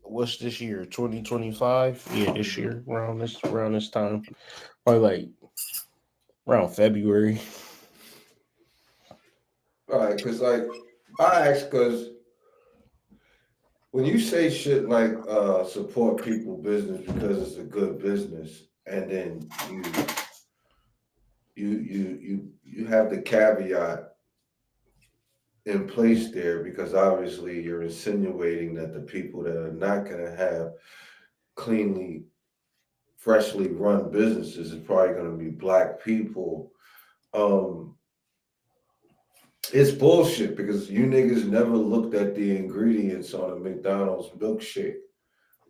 What's this year? 2025? Yeah, this year around this time, probably like around February. All right, because like I ask because when you say shit like support people business because it's a good business, and then you have the caveat in place there because obviously you're insinuating that the people that are not going to have cleanly, freshly run businesses is probably going to be black people. It's bullshit because you niggas never looked at the ingredients on a McDonald's milkshake.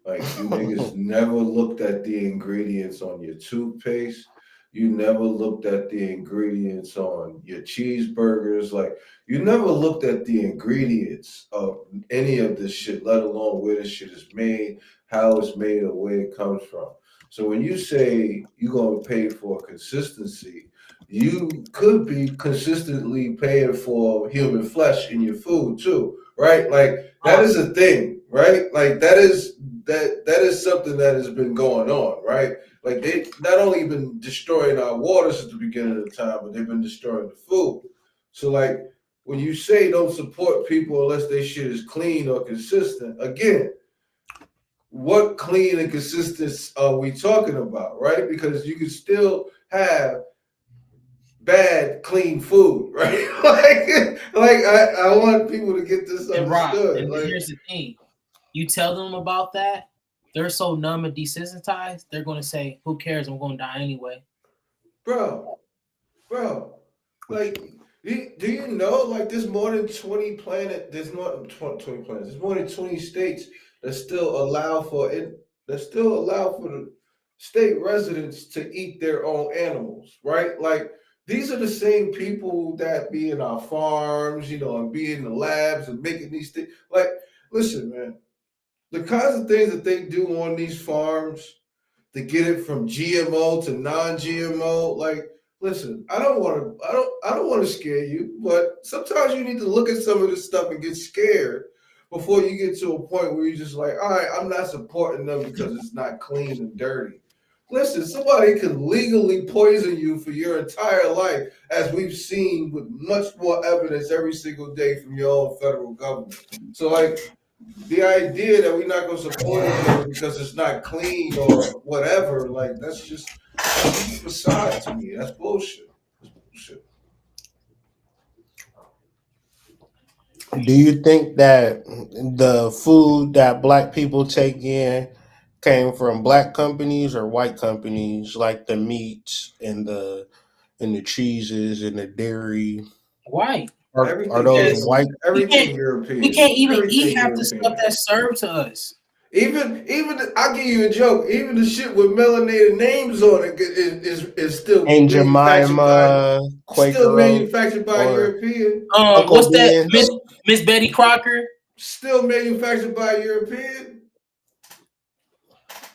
Like, you niggas never looked at the ingredients on your toothpaste. You never looked at the ingredients on your cheeseburgers. Like, you never looked at the ingredients of any of this shit, let alone where this shit is made, how it's made, or where it comes from. So when you say you're going to pay for consistency, you could be consistently paying for human flesh in your food too, right? Like, that is a thing, right? Like, that is something that has been going on, right? Like, they not only been destroying our waters at the beginning of the time, but they've been destroying the food. So like, when you say don't support people unless their shit is clean or consistent, again, what clean and consistent are we talking about, right? Because you can still have bad, clean food, right? I want people to get this And Rob, understood. and here's the thing: you tell them about that, they're so numb and desensitized, they're going to say, "Who cares? I'm going to die anyway." Bro, like, do you know, like, there's more than 20 planets, there's more than 20 planets, there's more than 20 states that still allow for it, that still allow for the state residents to eat their own animals, right? Like, these are the same people that be in our farms, and be in the labs and making these things. Like, listen, man, the kinds of things that they do on these farms to get it from GMO to non-GMO. Like, listen, I don't want to scare you, but sometimes you need to look at some of this stuff and get scared before you get to a point where you're just like, all right, I'm not supporting them because it's not clean and dirty. Listen, somebody can legally poison you for your entire life, as we've seen with much more evidence every single day from your own federal government. So, like, the idea that we're not going to support each other because it's not clean or whatever, like, that's just a facade to me. That's bullshit. That's bullshit. Do you think that the food that black people take in came from black companies or white companies, like the meats and the cheeses and the dairy? White. Are those white? Everything European. We can't even Everything eat half the European. stuff that's served to us. Even I'll give you a joke. Even the shit with melanated names on it is still Aunt manufactured Jemima, still Quaker Oats, manufactured by or European. Uncle What's that? Ben's? Miss Betty Crocker. Still manufactured by European.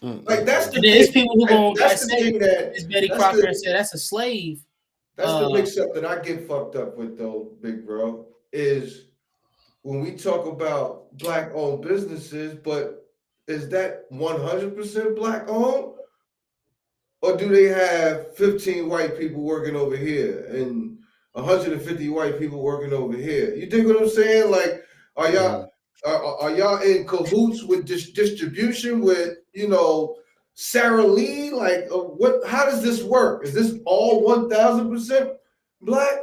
Like, that's the There's thing. people who gonna That's the dissect thing that Miss Betty that's Crocker the- and say that's a slave. That's the mix up that I get fucked up with, though, big bro, is when we talk about black owned businesses, but is that 100% black owned? Or do they have 15 white people working over here and 150 white people working over here? You dig what I'm saying? Like, are y'all are y'all in cahoots with distribution with, Sarah Lee? Like, what? How does this work? Is this all 1,000% black,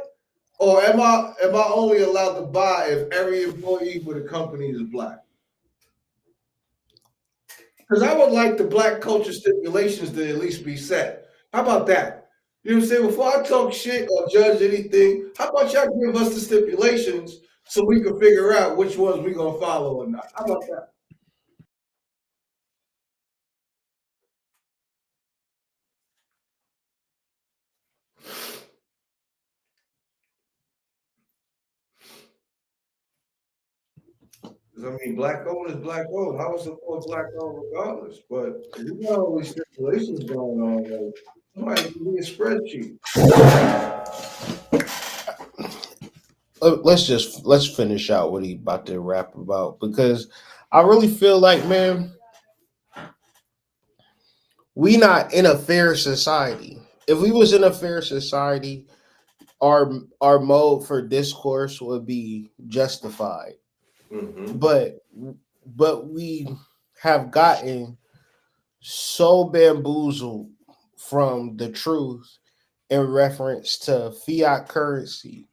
or am I only allowed to buy if every employee with a company is black? Because I would like the black culture stipulations to at least be set. How about that? You know what I'm saying? Before I talk shit or judge anything, how about y'all give us the stipulations so we can figure out which ones we're gonna follow or not? How about that? Because, I mean, black owned is black owned. I would support black owned regardless. But if you got all these stipulations going on, like, somebody give me a spreadsheet. Let's finish out what he about to rap about, because I really feel like, man, we not in a fair society. If we was in a fair society, our mode for discourse would be justified. Mm-hmm. But we have gotten so bamboozled from the truth in reference to fiat currency,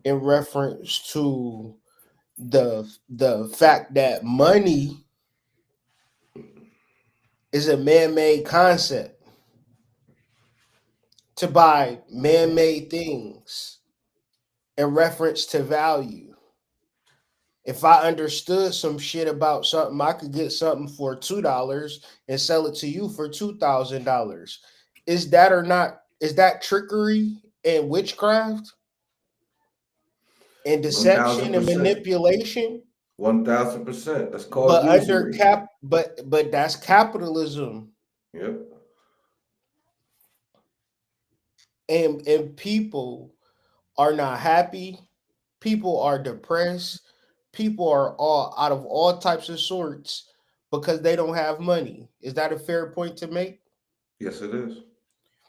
in reference to the fact that money is a man-made concept to buy man-made things in reference to value. If I understood some shit about something, I could get something for $2 and sell it to you for $2,000. Is that or not? Is that trickery and witchcraft and deception and 1,000%. manipulation? 1,000%. That's called But usury. but that's capitalism. Yep. And people are not happy. People are depressed. People are all out of all types of sorts because they don't have money. Is that a fair point to make? Yes, it is.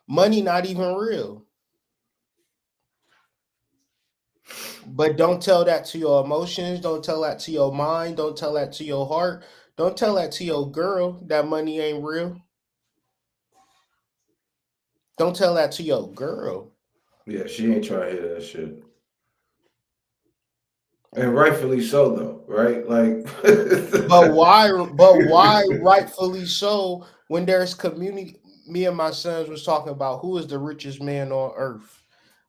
Money not even real. But don't tell that to your emotions. Don't tell that to your mind. Don't tell that to your heart. Don't tell that to your girl that money ain't real. Don't tell that to your girl. Yeah, she ain't trying to hear that shit. And rightfully so, though, right? Like, But why? But why? Rightfully so. When there's community, me and my sons was talking about who is the richest man on earth.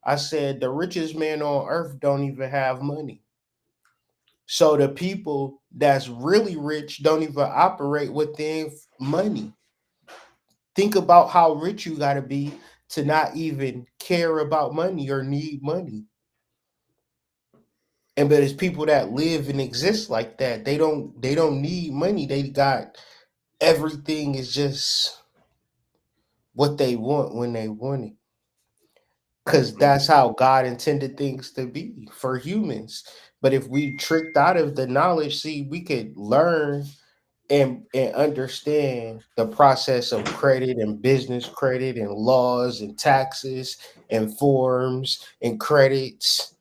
I said the richest man on earth don't even have money. So the people that's really rich don't even operate within money. Think about how rich you got to be to not even care about money or need money. And but it's people that live and exist like that. They don't need money. They got everything is just what they want when they want it. Because that's how God intended things to be for humans. But if we tricked out of the knowledge, see, we could learn and understand the process of credit and business credit and laws and taxes and forms and credits.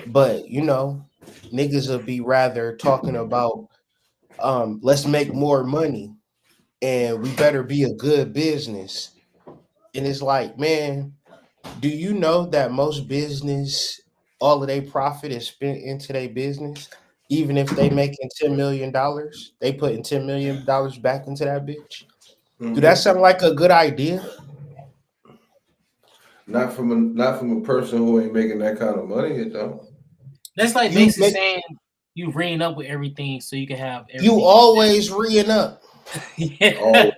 But niggas will be rather talking about let's make more money and we better be a good business. And it's like, man, do you know that most business, all of their profit is spent into their business? Even if they making $10 million, they putting $10 million back into that bitch. Do that sound like a good idea? not from a person who ain't making that kind of money. It don't. That's like You basically make saying you reing up with everything so you can have you everything. always reing up. Yeah. Oh,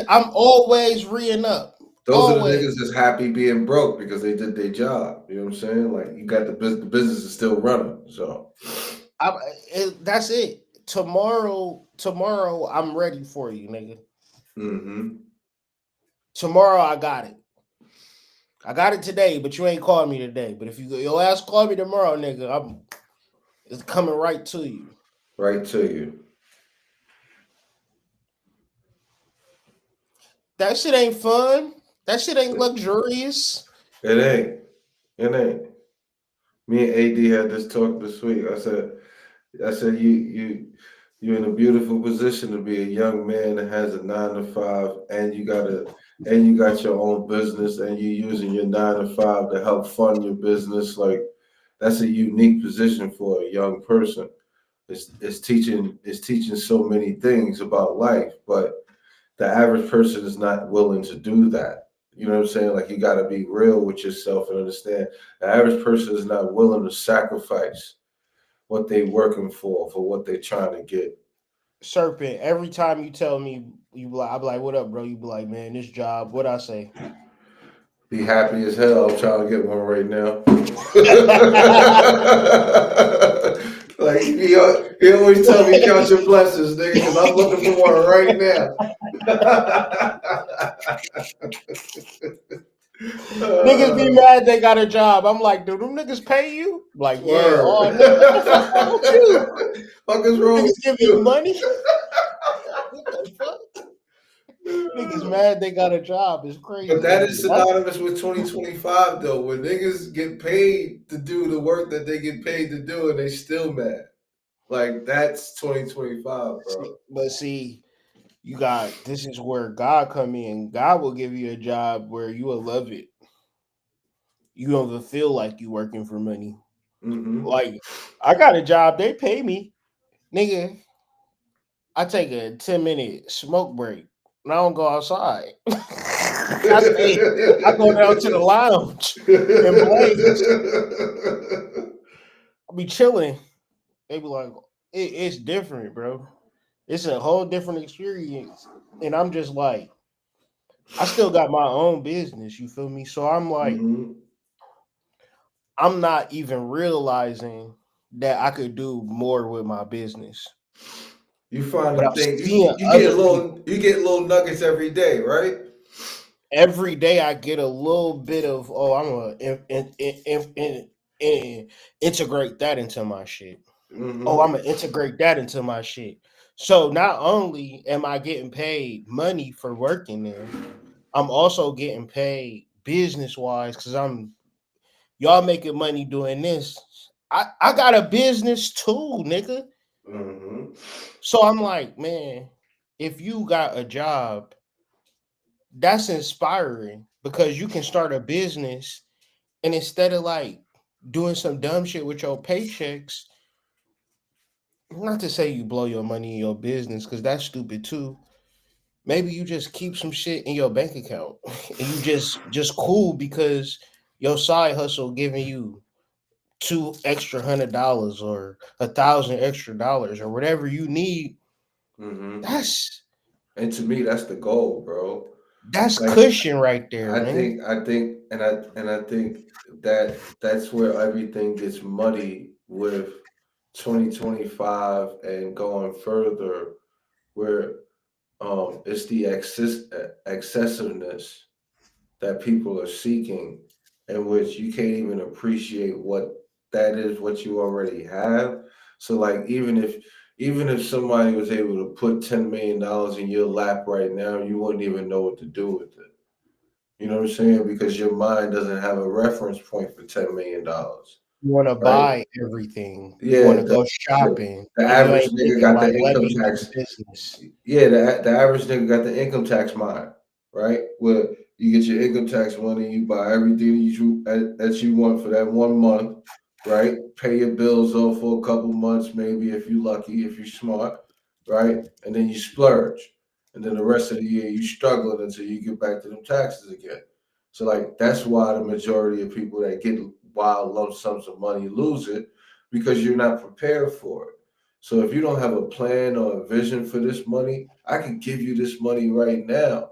I'm always reing up. those are the Always. niggas that's happy being broke because they did their job. You know what I'm saying? Like you got the business is still running. So That's it. Tomorrow, I'm ready for you, nigga. Tomorrow, I got it. I got it today, but you ain't called me today. But if your ass call me tomorrow, nigga, it's coming right to you. Right to you. That shit ain't fun. That shit ain't luxurious. It ain't. It ain't. Me and AD had this talk this week. I said you're in a beautiful position to be a young man that has a 9 to 5, and you got your own business, and you're using your 9 to 5 to help fund your business. Like that's a unique position for a young person. It's teaching so many things about life, but the average person is not willing to do that. You know what I'm saying? Like you got to be real with yourself and understand the average person is not willing to sacrifice what they working for what they trying to get. Serpent, every time you tell me, I'll be like, what up, bro? You be like, man, this job, what I say? Be happy as hell. I'm trying to get one right now. Like he always tell me count your blessings, nigga, because I'm looking for one right now. Niggas be mad they got a job. I'm like, do them niggas pay you? Like, yeah. Word. Oh, nigga, what the fuck wrong with you? Fuck is wrong Niggas with give you money? What the fuck? Niggas mad they got a job. It's crazy. But that is synonymous with 2025 though, when niggas get paid to do the work that they get paid to do and they still mad. Like that's 2025, bro. But see, this is where God come in. God will give you a job where you will love it. You don't even feel like you working for money. Like, I got a job, they pay me. Nigga, I take a 10-minute smoke break and I don't go outside. I go down to the lounge and blaze. I'll be chilling. They be like, it's different, bro. It's a whole different experience. And I'm just like, I still got my own business, you feel me? So I'm like, I'm not even realizing that I could do more with my business. You find But the I'm thing. seeing You get little nuggets every day, right? every day I get a little bit of, I'm gonna integrate that into my shit. I'm gonna integrate that into my shit. So not only am I getting paid money for working there, I'm also getting paid business wise because y'all making money doing this. I got a business too, nigga. Mm-hmm. So I'm like, man, if you got a job, that's inspiring because you can start a business and instead of like doing some dumb shit with your paychecks, not to say you blow your money in your business because that's stupid too. Maybe you just keep some shit in your bank account and you just cool because your side hustle giving you $200 or $1,000 or whatever you need. Mm-hmm. That's And to me, that's the goal, bro. Like cushion right there, I man. think, I think that that's where everything gets muddy with 2025 and going further, where it's the excessiveness that people are seeking, in which you can't even appreciate what that is, what you already have. So like even if somebody was able to put $10 million in your lap right now, you wouldn't even know what to do with it. You know what I'm saying? Because your mind doesn't have a reference point for $10 million, You want to right? buy everything. You Yeah, want to go shopping, the and you average ain't nigga thinking got like, the let income me do tax. business. Yeah, the average nigga got the income tax mind, right? Where you get your income tax money, you buy everything that you want for that 1 month, right? Pay your bills off for a couple months, maybe if you're lucky, if you're smart, right? And then you splurge, and then the rest of the year you struggling until you get back to them taxes again. So like that's why the majority of people that get wild lump sums of money lose it, because you're not prepared for it. So if you don't have a plan or a vision for this money, I can give you this money right now.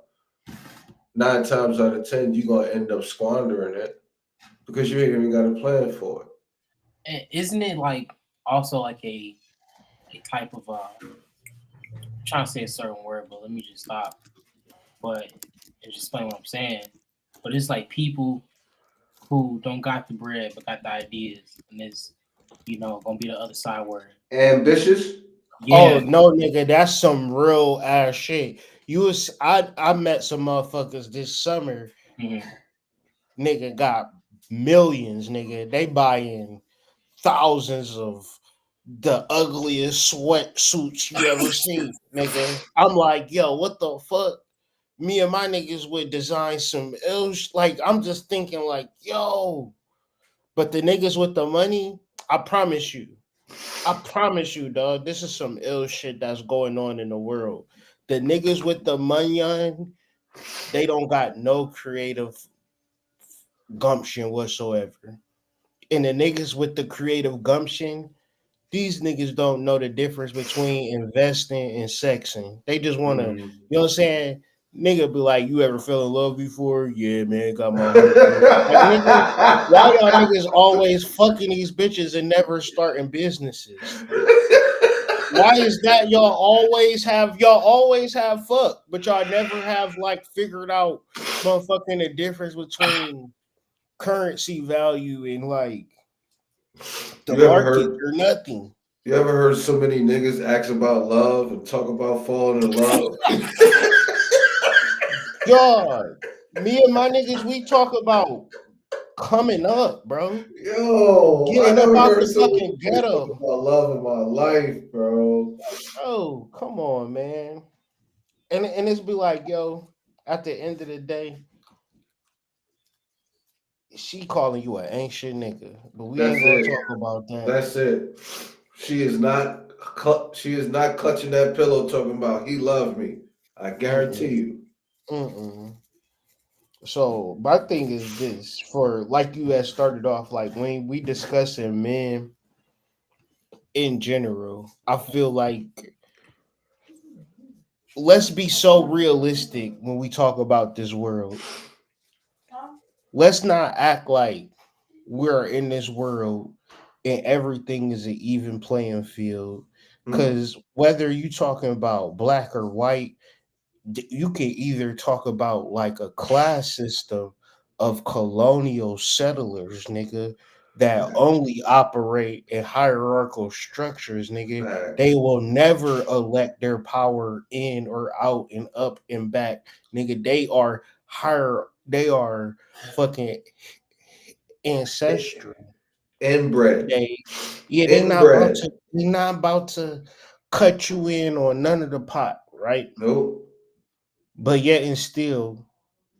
9 times out of 10, you're gonna end up squandering it because you ain't even got a plan for it. And isn't it like also like a type of I'm trying to say a certain word, but let me just stop. But and just explain what I'm saying. But it's like people who don't got the bread but got the ideas, and it's gonna be the other side where Ambitious? Oh yeah, no, nigga, that's some real ass shit. I met some motherfuckers this summer. mhm. Nigga got millions, nigga. They buying thousands of the ugliest sweatsuits you ever seen, nigga. I'm like, yo, what the fuck? Me and my niggas would design some ill like I'm just thinking like, yo, but the niggas with the money, I promise you. I promise you, dog, this is some ill shit that's going on in the world. The niggas with the money on, they don't got no creative gumption whatsoever. And the niggas with the creative gumption, these niggas don't know the difference between investing and sexing. They just want to, Mhm. you know what I'm saying? Nigga be like, you ever fell in love before? Yeah, man, got my heart broke. Like, nigga, why y'all niggas always fucking these bitches and never starting businesses? Why is that y'all always have fuck, but y'all never have like figured out motherfucking the difference between currency value and like the You ever market heard or nothing. you ever heard so many niggas ask about love and talk about falling in love? God, me and my niggas, we talk about coming up, bro. Yo, I Getting up never out heard the so many fucking niggas talk ghetto. about love in my life, bro. Bro, come on, man. And it's be like, yo, at the end of the day, she calling you an ancient nigga, but we ain't That's gonna it. talk about that. That's it. She is not clutching that pillow talking about he loved me. I guarantee Mm-mm, you. mm-mm. So my thing is this: for like you had started off, like when we discussing men in general, I feel like let's be so realistic when we talk about this world. Let's not act like we're in this world and everything is an even playing field. Mm, Because whether you talking about black or white, you can either talk about like a class system of colonial settlers, nigga, that facts, only operate in hierarchical structures, nigga. They facts. will never elect their power in or out and up and back, nigga. They are fucking ancestral. Inbred. They're not about to cut you in on none of the pot, right? Nope. But yet and still,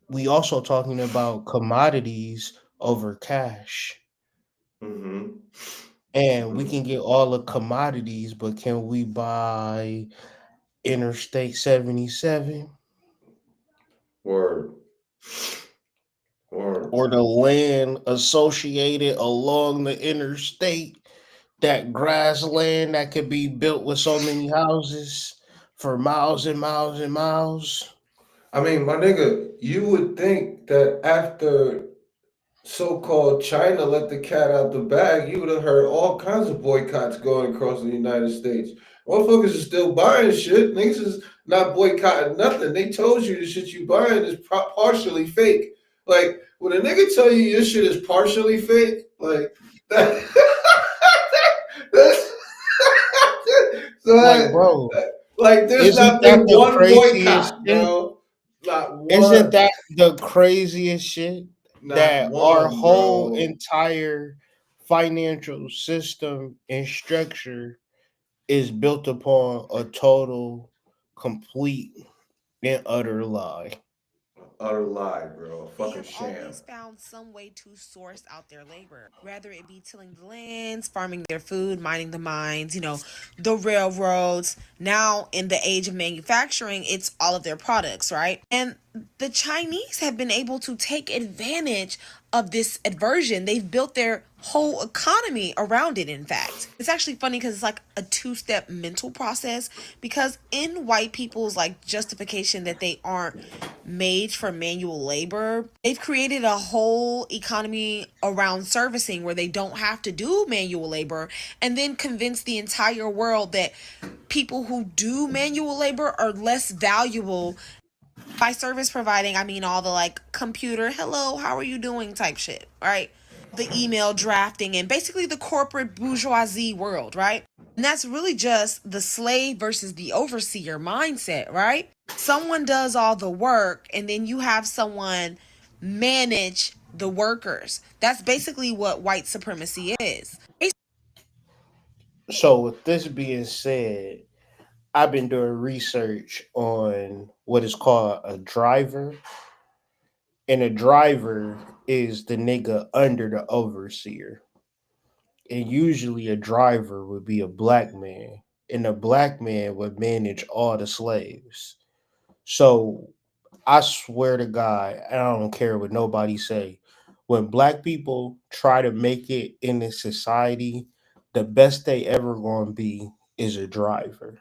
we also talking about commodities over cash. Mm-hmm. And we can get all the commodities, but can we buy Interstate 77? Word. Or the land associated along the interstate, that grassland that could be built with so many houses for miles and miles and miles? I mean, my nigga, you would think that after so-called China let the cat out the bag, you would have heard all kinds of boycotts going across the United States. Motherfuckers is still buying shit. Niggas is not boycotting nothing. They told you the shit you buying is partially fake. Like, when a nigga tell you your shit is partially fake, like, that, that's, so Like, bro, like, there's isn't not that been the one craziest boycott, shit? bro. Not Isn't one. that the craziest shit? Not That our one, whole bro. entire financial system and structure is built upon a total, complete, and utter lie. Utter lie, bro. Fucking sham. Found some way to source out their labor, whether it be tilling the lands, farming their food, mining the mines, the railroads. Now, in the age of manufacturing, it's all of their products, right? And the Chinese have been able to take advantage of this aversion. They've built their whole economy around it, in fact. It's actually funny because it's like a two-step mental process, because in white people's like justification that they aren't made for manual labor, they've created a whole economy around servicing where they don't have to do manual labor, and then convince the entire world that people who do manual labor are less valuable. By service providing, I mean all the like computer, hello, how are you doing type shit, right? The email drafting and basically the corporate bourgeoisie world, right? And that's really just the slave versus the overseer mindset, right? Someone does all the work and then you have someone manage the workers. That's basically what white supremacy is. So, with this being said, I've been doing research on what is called a driver, and a driver is the nigga under the overseer. And usually, a driver would be a black man, and a black man would manage all the slaves. So, I swear to God, I don't care what nobody say. When black people try to make it in this society, the best they ever gonna be is a driver.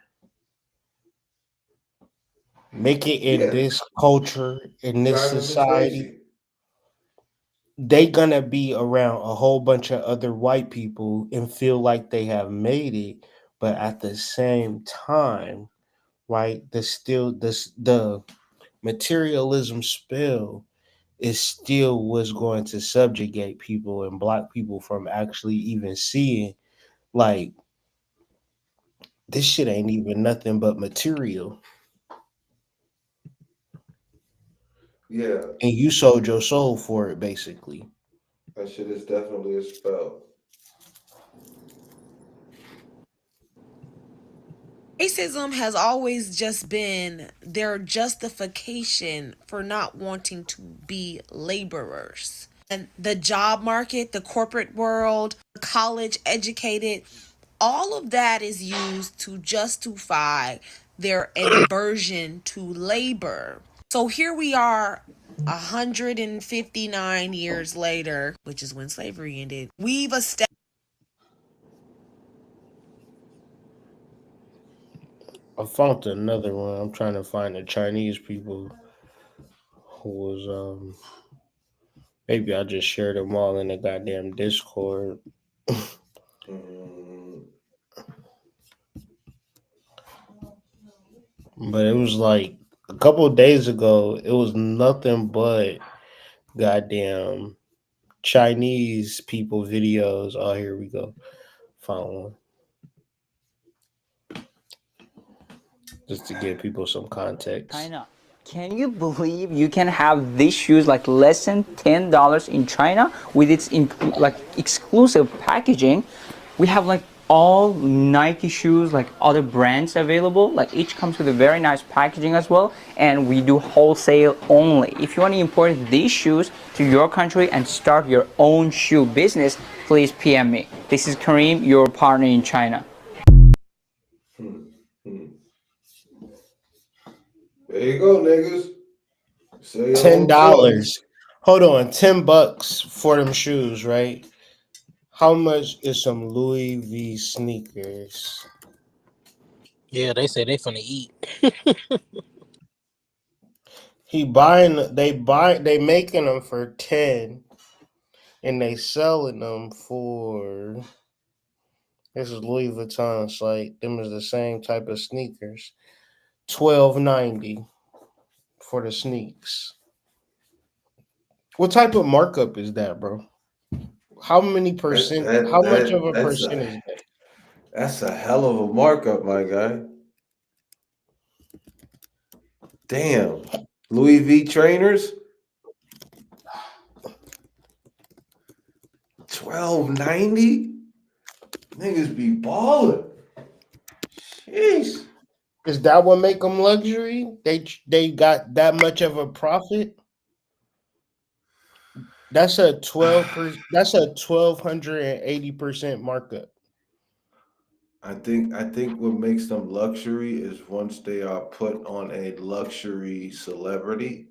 Make it in Yeah. this culture, in this Driving Miss society, Daisy. they gonna be around a whole bunch of other white people and feel like they have made it, but at the same time, right, the materialism spell is still what's going to subjugate people and block people from actually even seeing, like, this shit ain't even nothing but material. Yeah. And you sold your soul for it, basically. That shit is definitely a spell. Racism has always just been their justification for not wanting to be laborers. And the job market, the corporate world, college educated, all of that is used to justify their aversion to labor. So here we are 159 years later, which is when slavery ended. We've established. I found another one. I'm trying to find the Chinese people who was maybe I just shared them all in the goddamn Discord. Mm, But it was like a couple of days ago, it was nothing but goddamn Chinese people videos. Oh, here we go. Found one. Just to give people some context. China Can you believe you can have these shoes like less than $10 in China with its like exclusive packaging? We have like all Nike shoes, like other brands available. Like each comes with a very nice packaging as well, and we do wholesale only. If you want to import these shoes to your country and start your own shoe business, please PM me. This is Kareem, your partner in China. There you go, niggas. Say your own $10. Hold on, $10 for them shoes, right? How much is some Louis V sneakers? Yeah, they say they finna eat. They making them for 10 and they selling them for, this is Louis Vuitton site. Them is the same type of sneakers. $12.90 for the sneaks. What type of markup is that, bro? How many percent? How much of a percent is that? That's a hell of a markup, my guy. Damn. Louis V trainers? $12.90? Niggas be balling. Jeez. Is that what make them luxury? They got that much of a profit? That's a 12%. That's a 1,280% markup. I think what makes them luxury is once they are put on a luxury celebrity.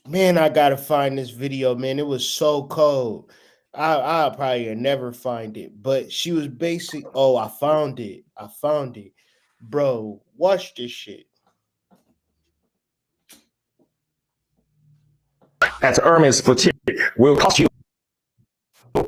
Man, I gotta find this video, man. It was so cold. I'll probably never find it. But she was basic. Oh, I found it. Bro, watch this shit. At Hermes boutique will cost you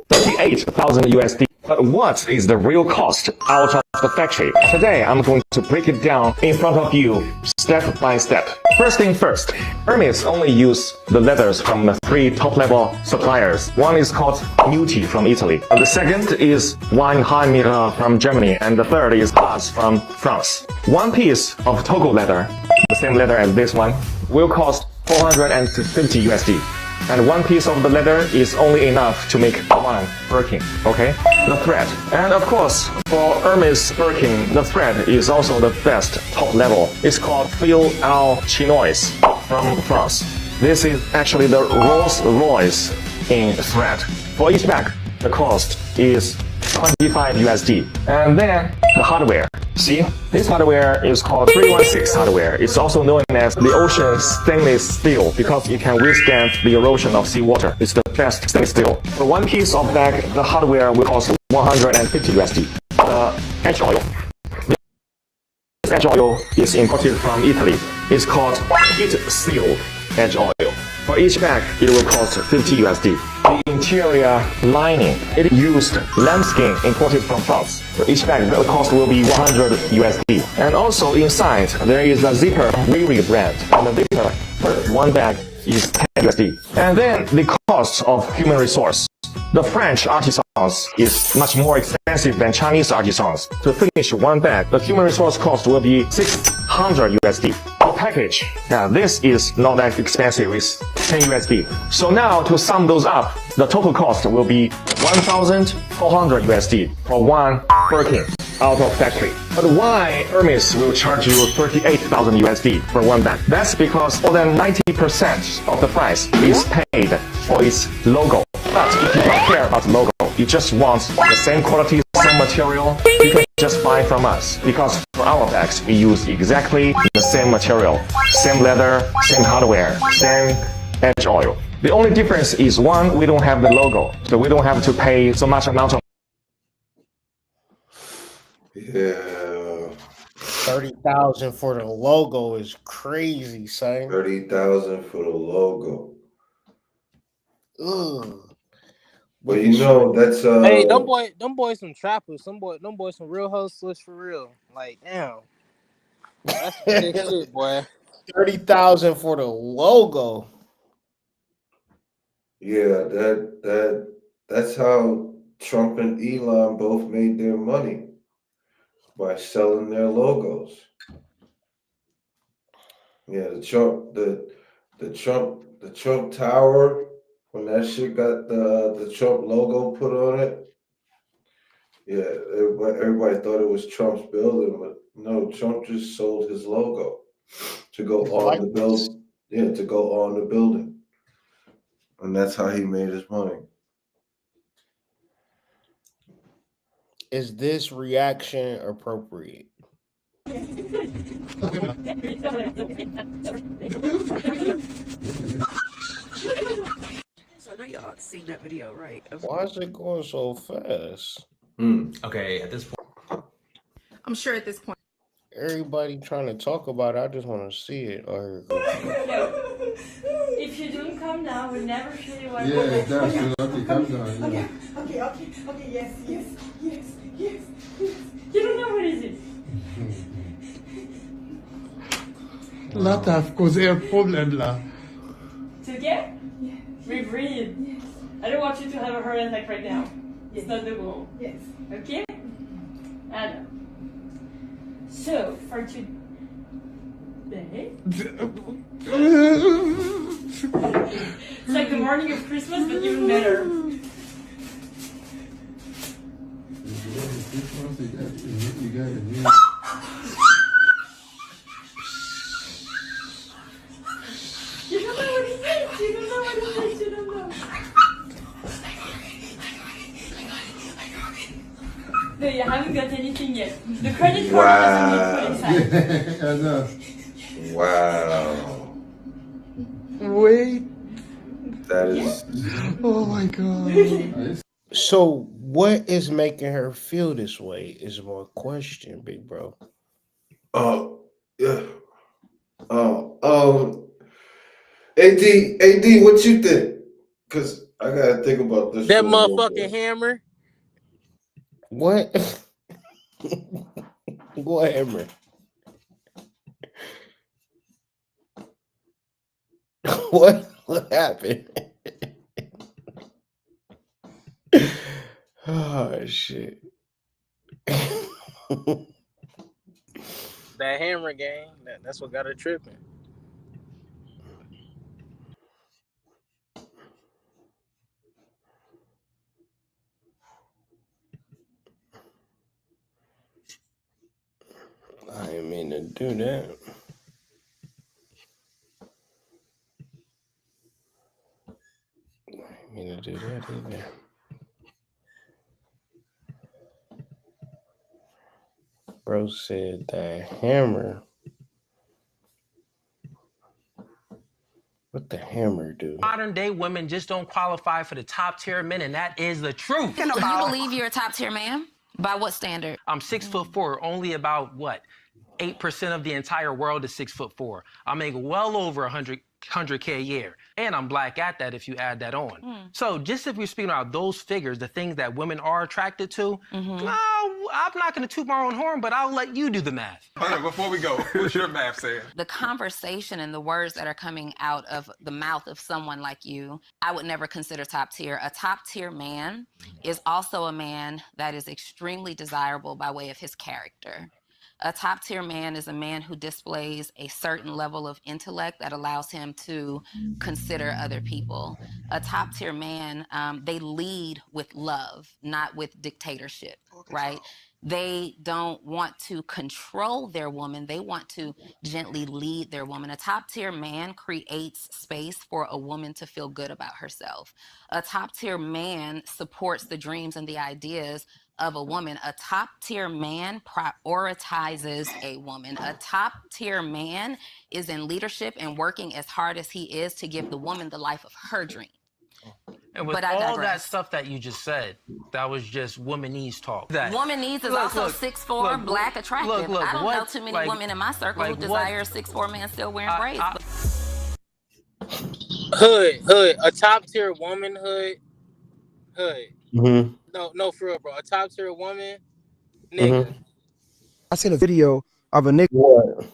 38,000 USD. But what is the real cost out of the factory? Today, I'm going to break it down in front of you, step by step. First thing first, Hermes only use the leathers from the 3 top-level suppliers. One is called Muti from Italy. The second is Weinheim from Germany. And the third is Haas from France. One piece of Togo leather, the same leather as this one, will cost 450 USD. And one piece of the leather is only enough to make one Birkin, okay? The thread. And of course, for Hermes Birkin, the thread is also the best top level. It's called Fil Al Chinois from France. This is actually the Rolls Royce in thread. For each bag, the cost is 25 USD. And then the hardware. See, this hardware is called 316 hardware. It's also known as the ocean stainless steel because it can withstand the erosion of seawater. It's the best stainless steel. For one piece of bag, the hardware will cost 150 USD. The edge oil. This edge oil is imported from Italy. It's called heat seal edge oil. For each bag, it will cost 50 USD. The interior lining, it used lambskin imported from France. For each bag, the cost will be 100 USD. And also inside, there is a zipper Riri brand. And the zipper for one bag is 10 USD. And then the cost of human resource. The French artisans is much more expensive than Chinese artisans. To finish one bag, the human resource cost will be 600 USD. The package, now this is not that expensive, it's 10 USD. So now to sum those up, the total cost will be 1,400 USD for one Birkin out of factory. But why Hermes will charge you 38,000 USD for one bag? That's because more than 90% of the price is paid for its logo. But if you don't care about the logo, you just want the same quality, same material, you can just buy from us. Because for our bags, we use exactly the same material, same leather, same hardware, same edge oil. The only difference is one, we don't have the logo, so we don't have to pay so much amount of. Yeah. 30,000 for the logo is crazy, son. 30,000 for the logo. Ugh. But you know that's Hey, them boys some trappers. Them boys some real hustlers for real. Like, damn. That's some big shit, boy. 30,000 for the logo. Yeah, that's how Trump and Elon both made their money by selling their logos. Yeah, the Trump Tower, when that shit got the Trump logo put on it. Yeah, everybody thought it was Trump's building, but no, Trump just sold his logo to go on the build. Yeah, to go on the building, and that's how he made his money. Is this reaction appropriate? So I know y'all seen that video, right? Why is it going so fast? Okay, at this point. I'm sure at this point. Everybody trying to talk about it. I just want to see it. If you don't come down, we'll never show you what. Yeah, that's okay, calm down. Okay, yes. You don't know what is it? Là, t'as causé un problème, là. It's okay? Yes. We breathe. Yes. I don't want you to have a heart attack right now. It's not the goal. Yes. Okay? Anna. So, for today... It's like the morning of Christmas, but even better. You don't know what it is. You don't know what it is. You don't know. No, you haven't got anything yet. The credit card doesn't need put inside. I know. Wow. Wait. That is. Oh my god. So, what is making her feel this way? Is my question, big bro. Yeah. AD, what you think? Because I gotta think about this. That motherfucking hammer. What? What hammer? What happened? Oh shit. That hammer game. That's what got her tripping. I didn't mean to do that. I didn't mean to do that either. Bro said that hammer. What the hammer do? Modern day women just don't qualify for the top tier men, and that is the truth. So you believe you're a top tier man? By what standard? I'm 6'4", only about what? 8% of the entire world is 6'4". I make well over 100K a year, and I'm black at that if you add that on. So just if we're speaking about those figures, the things that women are attracted to, no, I'm not going to toot my own horn, but I'll let you do the math. Hold on, before we go, what's your math saying? The conversation and the words that are coming out of the mouth of someone like you, I would never consider top tier. A top tier man is also a man that is extremely desirable by way of his character. A top tier man is a man who displays a certain level of intellect that allows him to consider other people. A top tier man, they lead with love, not with dictatorship, right? They don't want to control their woman. They want to gently lead their woman. A top tier man creates space for a woman to feel good about herself. A top tier man supports the dreams and the ideas of a woman. A top tier man prioritizes a woman. A top tier man is in leadership and working as hard as he is to give the woman the life of her dream. And with all that stuff that you just said, that was just womanese talk. Womanese is also 6'4", black, attractive. I don't know too many women in my circle who desire a 6'4" man still wearing braids. Hood. A top tier woman, hood. Mm-hmm. No, for real, bro. A top tier woman, nigga. Mm-hmm. I seen a video of a nigga. What?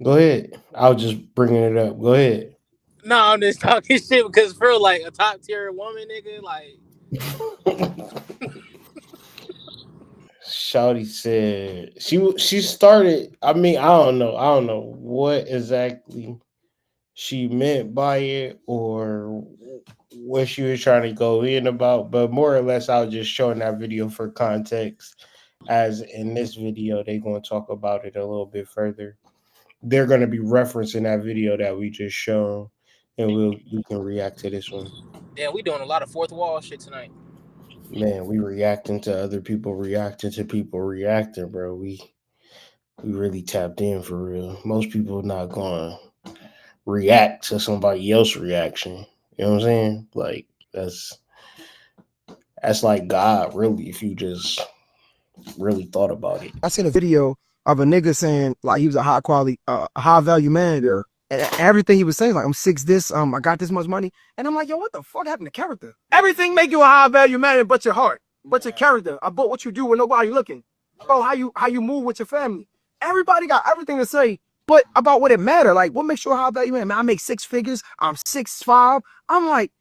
Go ahead. I was just bringing it up. Go ahead. No, I'm just talking shit because for real, like a top tier woman, nigga, like. Shawty said she started. I mean, I don't know what exactly she meant by it or what she was trying to go in about, but more or less, I was just showing that video for context. As in this video, they're going to talk about it a little bit further. They're going to be referencing that video that we just shown, and we can react to this one. Yeah, we doing a lot of fourth wall shit tonight. Man, we reacting to other people reacting to people reacting, bro. We really tapped in for real. Most people not going to react to somebody else's reaction. You know what I'm saying? Like that's like God, really, if you just really thought about it. I seen a video of a nigga saying like he was a high quality, high value man. Yeah. And everything he was saying, like I'm 6 this, I got this much money. And I'm like, yo, what the fuck happened to character? Everything make you a high value man, but your heart, but your character. About what you do when nobody looking. Bro, how you move with your family. Everybody got everything to say, but about what it matter. Like, what makes you a high value man? Man, I make 6 figures. I'm 6'5". I'm like,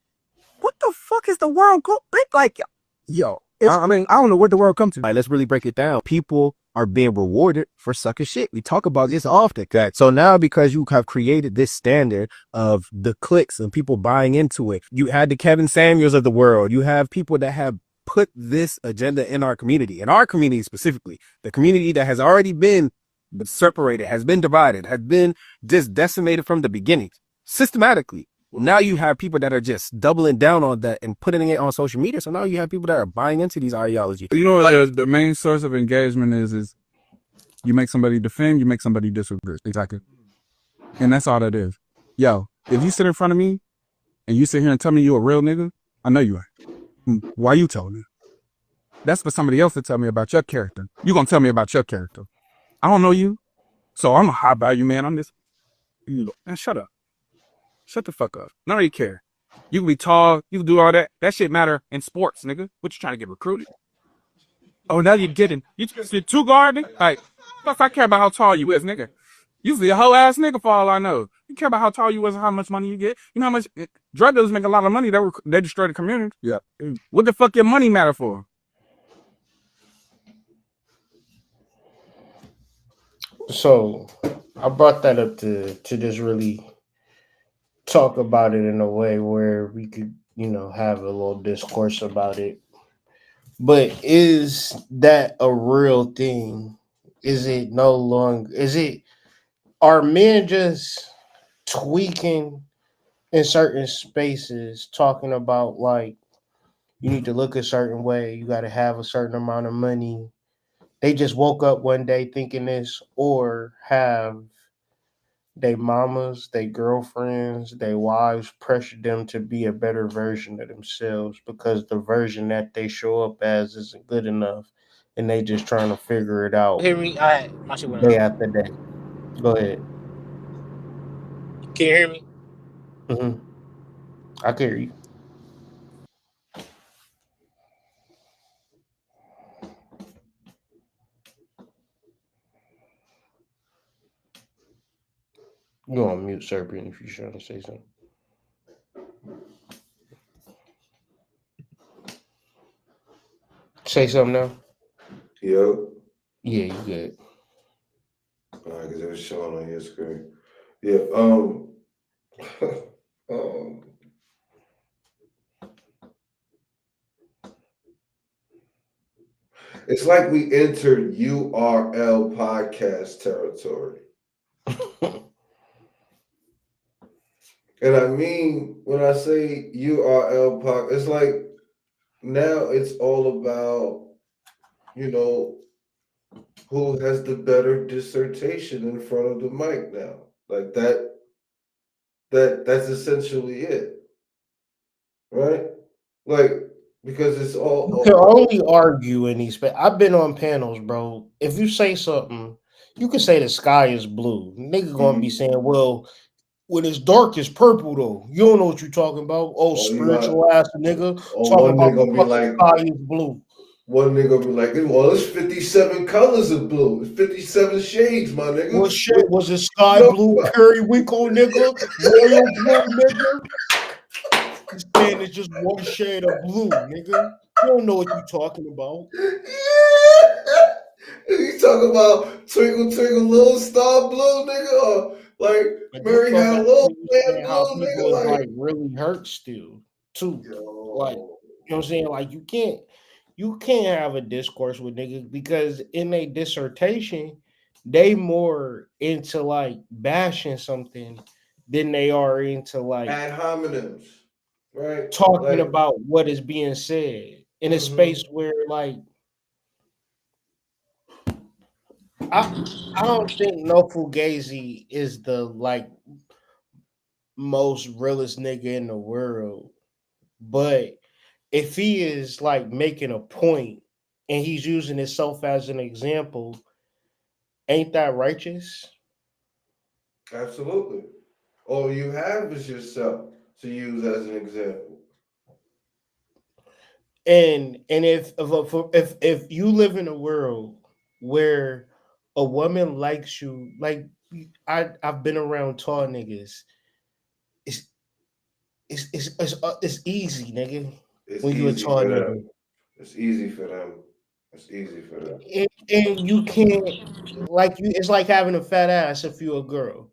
what the fuck is the world go? Like, yo, I mean, I don't know what the world come to. Like, let's really break it down. People are being rewarded for sucking shit. We talk about this often. Okay. So now because you have created this standard of the clicks and people buying into it, you had the Kevin Samuels of the world. You have people that have put this agenda in our community specifically, the community that has already been separated, has been divided, has been just decimated from the beginning, systematically. Now you have people that are just doubling down on that and putting it on social media. So now you have people that are buying into these ideologies. You know, like, the main source of engagement is you make somebody defend, you make somebody disagree. Exactly. And that's all that is. Yo, if you sit in front of me and you sit here and tell me you a real nigga, I know you ain't. Why you telling me? That's for somebody else to tell me about your character. You gonna tell me about your character. I don't know you. So I'm a high value man on this. Man, shut up. Shut the fuck up. None of you care. You can be tall. You can do all that. That shit matter in sports, nigga. What you trying to get recruited? Oh, now you're getting. You two guard, nigga? Like, fuck, I care about how tall you is, nigga. You be a whole ass nigga for all I know. You care about how tall you is and how much money you get. You know how much drug dealers make a lot of money. They destroy the community. Yeah. What the fuck your money matter for? So I brought that up to just really talk about it in a way where we could, have a little discourse about it. But is that a real thing? Is it no longer? Are men just tweaking in certain spaces, talking about like you need to look a certain way, you got to have a certain amount of money? They just woke up one day thinking this, or have they mamas, they girlfriends, they wives pressured them to be a better version of themselves because the version that they show up as isn't good enough, and they just trying to figure it out. Hear me? My shit went Day out. after day. Go ahead. Can you hear me? Mm-hmm. I can hear you. You're on mute, Serbian, if you're trying to say something. Say something now. Yo. Yeah, you good. All right, because it was showing on your screen. Yeah. It's like we entered URL podcast territory. And I mean, when I say URL podcast, it's like now it's all about, who has the better dissertation in front of the mic now. Like that's essentially it. Right? Like, because it's all. You can only argue in these. I've been on panels, bro. If you say something, you can say the sky is blue. Nigga gonna be saying, well, when it's dark, it's purple though. You don't know what you're talking about. Oh, spiritual ass nigga. Talking about the fucking sky is blue. One nigga be like, well, it's 57 colors of blue. It's 57 shades, my nigga. What shit was it? Sky blue, periwinkle, nigga? Royal blue, nigga? This man is just one shade of blue, nigga. You don't know what you're talking about. talking about Twinkle Twinkle Little Star Blue, nigga, or like But just Mary go Had a back Little to you Man saying how Blue, people nigga, is like like really hurt still too. Like, you know what I'm saying? Like you can't have a discourse with niggas because in a dissertation, they more into like bashing something than they are into like ad hominems, right? talking Like, about what is being said in a space where like I don't think No Fugazi is the like most realest nigga in the world. But if he is like making a point and he's using himself as an example, ain't that righteous? absolutely. All you have is yourself to use as an example. And if you live in a world where a woman likes you, like I've been around tall niggas, it's it's easy, nigga. It's When you a easy tall for them. nigga, It's easy for them. It's easy for them. and you can't like you. It's like having a fat ass if you're a girl.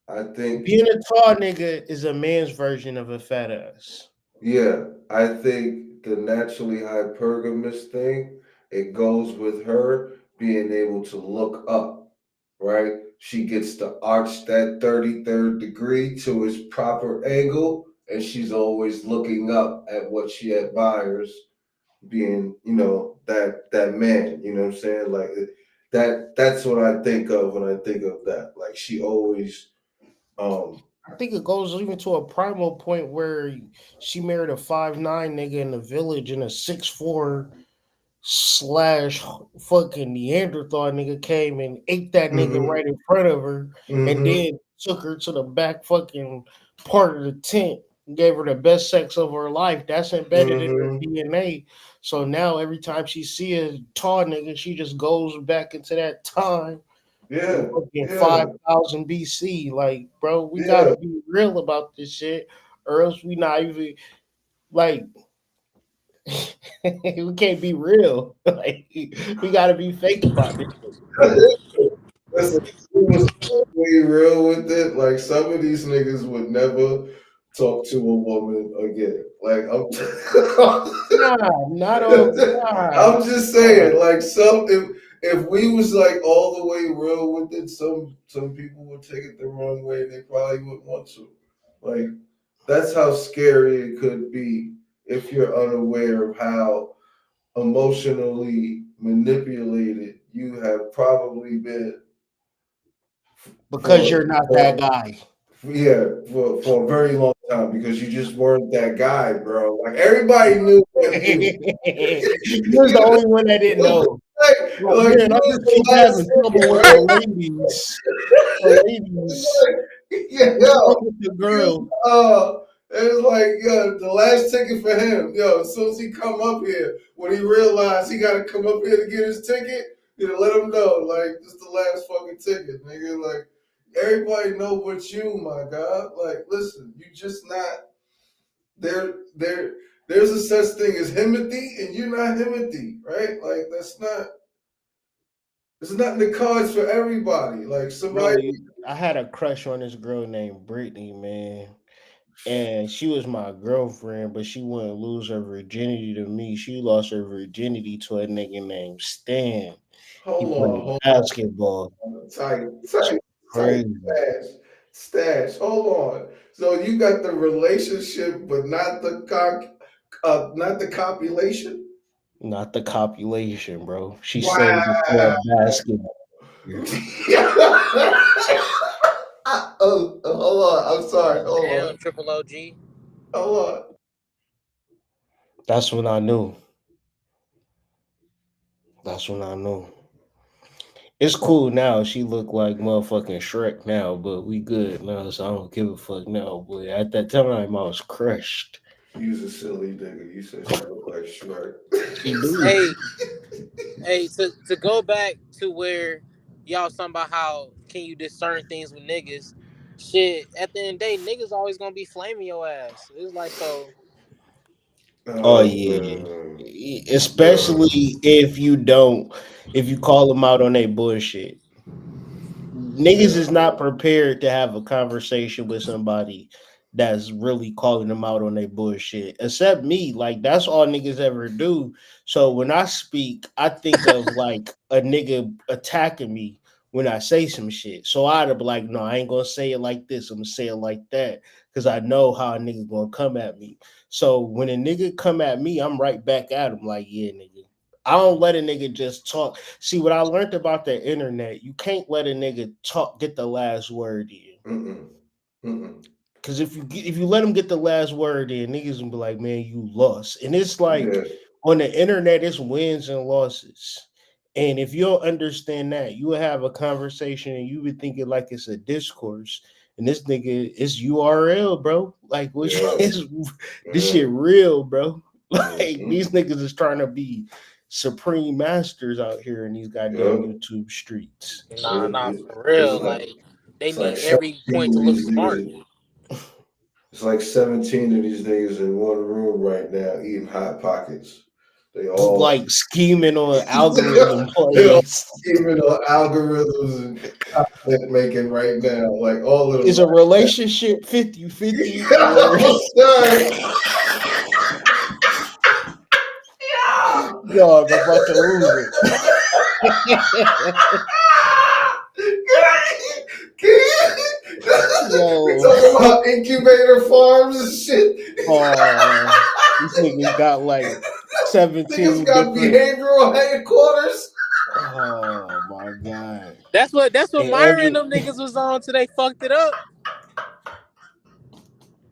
I think, Being a tall nigga is a man's version of a fat ass. yeah, I think the naturally hypergamous thing, it goes with her being able to look up, right? She gets to arch that 33rd degree to its proper angle, and she's always looking up at what she admires, being, that man, you know what I'm saying? Like that's what I think of when I think of that. Like she always I think it goes even to a primal point where she married a 5'9" nigga in the village and a 6'4" slash fucking Neanderthal nigga came and ate that nigga Mhm. right in front of her and Mhm. then took her to the back fucking part of the tent and gave her the best sex of her life. That's embedded in her Mhm. DNA. So now every time she see a tall nigga, she just goes back into that time in Yeah. fucking Yeah. 5000 BC. Like, bro, we Yeah. gotta be real about this shit, or else we not even like we can't be real. Like, we gotta be fake about this shit. Listen, we was way real with it. Like some of these niggas would never talk to a woman again. Like Nah, not all. Nah, I'm just nah. saying, like some if we was like all the way real with it, some people would take it the wrong way and they probably wouldn't want to. Like that's how scary it could be if you're unaware of how emotionally manipulated you have probably been Because for you're not that for guy. yeah for a very long time because you just weren't that guy, bro. Like everybody knew that you. You're the only one that didn't know. Like, Like man, you I was just the keep last having trouble nigga, with the right? ladies. The ladies. Yeah, What's yo, wrong with the you, girl? it was like, yo, the last ticket for him, yo, as soon as he come up here, when he realized he got to come up here to get his ticket, let him know, like, this the last fucking ticket, nigga. Like, everybody know but you, my God. Like, listen, you just not there. There's a such thing as Himothy, and you're not Himothy, right? Like, that's not. It's not in the cards for everybody. Like somebody. Bro, I had a crush on this girl named Brittany, man. And she was my girlfriend, but she wouldn't lose her virginity to me. She lost her virginity to a nigga named Stan. He played Hold basketball. on. Tight, It's tight, tight. crazy. Stash. Hold on. So you got the relationship, but not not the copulation. Not the copulation, bro. She said it Wow. before basketball. Hold on. I'm sorry. Hold Damn, on. triple OG. Hold on. That's when I knew. That's when I knew. It's cool now. She look like motherfucking Shrek now, but we good now, so I don't give a fuck now. But at that time, I was crushed. You's a silly nigga. You said she looked like Shrek. She do. Hey, hey, to go back to where y'all was talking about how can you discern things with niggas. Shit, at the end of the day, niggas always gonna be flaming your ass. It's like so. Oh yeah. Especially if you call them out on their bullshit. Niggas is not prepared to have a conversation with somebody that's really calling them out on their bullshit. Except me, like that's all niggas ever do. So when I speak, I think of like a nigga attacking me when I say some shit. So I'd be like, no, I ain't gonna say it like this. I'm gonna say it like that because I know how a nigga gonna come at me. So when a nigga come at me, I'm right back at him like, yeah, nigga. I don't let a nigga just talk. See what I learned about the internet, you can't let a nigga talk get the last word in. Cause if you let them get the last word in, niggas gonna be like, man, you lost. And it's like on the internet, it's wins and losses. And if you don't understand that, you will have a conversation and you would think it like it's a discourse. And this nigga, it's URL, bro. Like, which is this shit real, bro. Like these niggas is trying to be supreme masters out here in these goddamn YouTube streets. Nah, for real. Like they need every point to look smart. It's like 17 of these niggas in one room right now eating hot pockets. They all like scheming on algorithm they all plays. scheming on algorithms and content making right now. Like all of them. Is a relationship 50-50 or dog, I'm about to lose it. We talking about incubator farms and shit. These niggas got like 17 niggas got behavioral headquarters. Oh my god. That's what And Myron and them niggas was on till they fucked it up.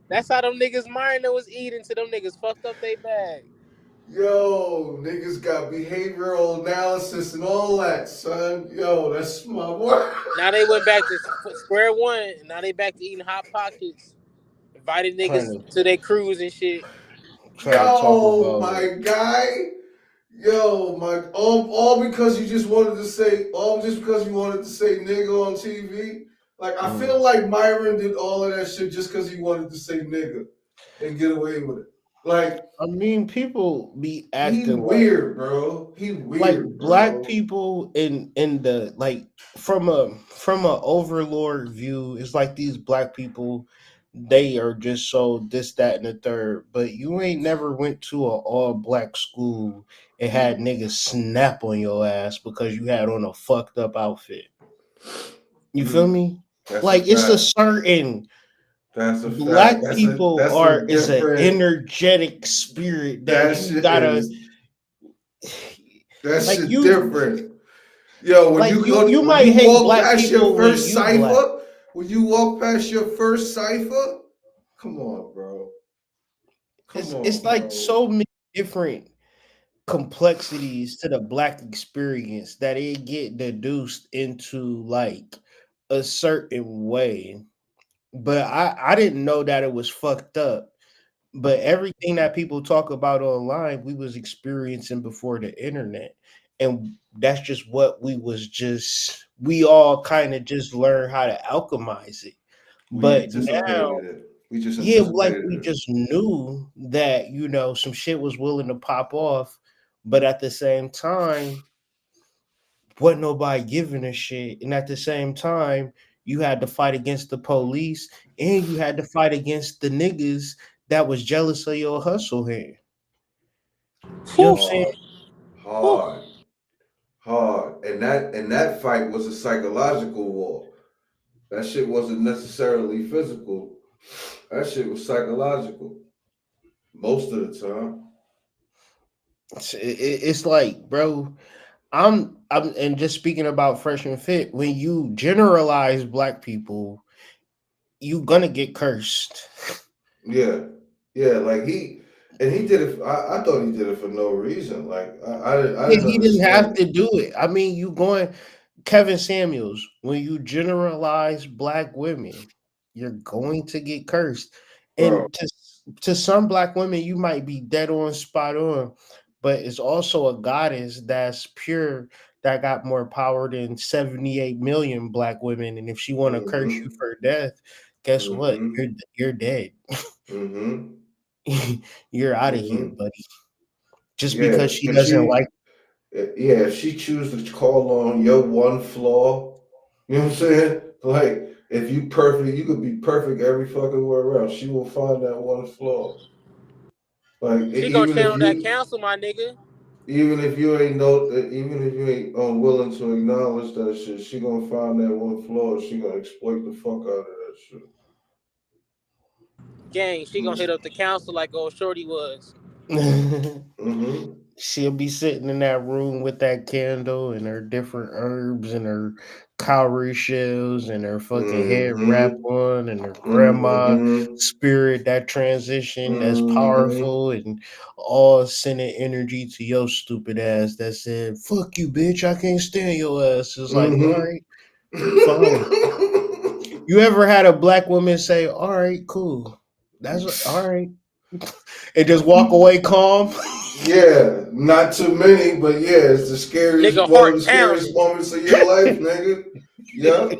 That's how them niggas Myron was eating till them niggas fucked up they bag. Yo, niggas got behavioral analysis and all that, son. Yo, that's my boy. Now they went back to square one. And now they back to eating hot pockets, inviting niggas to their cruise and shit. Yo, my guy. Yo, my all because you just wanted to say nigga on TV. Like I feel like Myron did all of that shit just because he wanted to say nigga and get away with it. Like I mean, people be acting he weird, bro. He weird. Like black people in the like from a overlord view, it's like these black people, they are just so this, that, and the third. But you ain't never went to a all black school and had niggas snap on your ass because you had on a fucked up outfit. You feel me? Like it's a certain black people is an energetic spirit that you gotta. That like shit different. Yo, when like you go, you when might you hate walk black past people your first when you black. when you walk past your first cipher, come on, bro. It's like so many different complexities to the black experience that it get deduced into like a certain way. But I didn't know that it was fucked up. But everything that people talk about online, we was experiencing before the internet. And that's just what we all kind of just learned how to alchemize it. But now, we just like anticipated we it. just knew that, some shit was willing to pop off, but at the same time, wasn't nobody giving a shit. And at the same time, you had to fight against the police and you had to fight against the niggas that was jealous of your hustle here. You know what I'm saying? Hard. And that fight was a psychological war. That shit wasn't necessarily physical. That shit was psychological. Most of the time. It's like, bro, I'm and just speaking about Fresh and Fit, when you generalize black people, you gonna get cursed. Yeah. Like he did it. I thought he did it for no reason. Like I didn't He didn't have understand. to do it. I mean, you going Kevin Samuels, when you generalize black women, you're going to get cursed. And to some black women, you might be dead on, spot on, but it's also a goddess that's pure, that got more power than 78 million black women. And if she want to curse you for death, guess what? You're dead. you're out of here, Mm-hmm. buddy. Just Yeah, because she if doesn't she, like. yeah, if she chooses to call on your one flaw, you know what I'm saying? Like, if you perfect, you could be perfect every fucking way around. She will find that one flaw. Like, She gonna channel that counsel, my nigga. even if you ain't know, even if you ain't willing to acknowledge that shit, she gonna find that one flaw. She gonna exploit the fuck out of that shit. Gang, she gonna hit up the council like old Shorty was. Mm-hmm. She'll be sitting in that room with that candle and her different herbs and her cowrie shells and her fucking head wrap Mm-hmm. on and her grandma Mm-hmm. spirit, that transition that's Mm-hmm. powerful and all sending energy to your stupid ass that said, fuck you, bitch, I can't stand your ass. It's like, all right, fine. You ever had a black woman say, all right, cool. That's all right. And just walk away calm? Yeah, not too many, but yeah, it's the scariest, Nigga one of the heart scariest pounding. moments of your life, nigga. Yeah.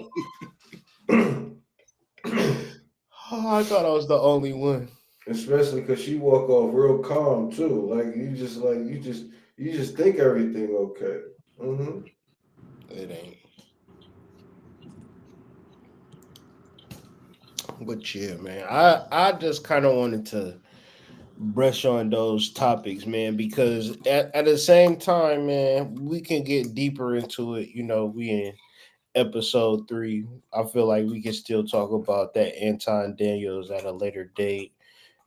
Oh, I thought I was the only one. Especially because she walk off real calm too. You just think everything okay. Mm-hmm. It ain't. But yeah, man, I just kind of wanted to brush on those topics, man, because at the same time, man, we can get deeper into it. You know, we in episode 3. I feel like we can still talk about that Anton Daniels at a later date,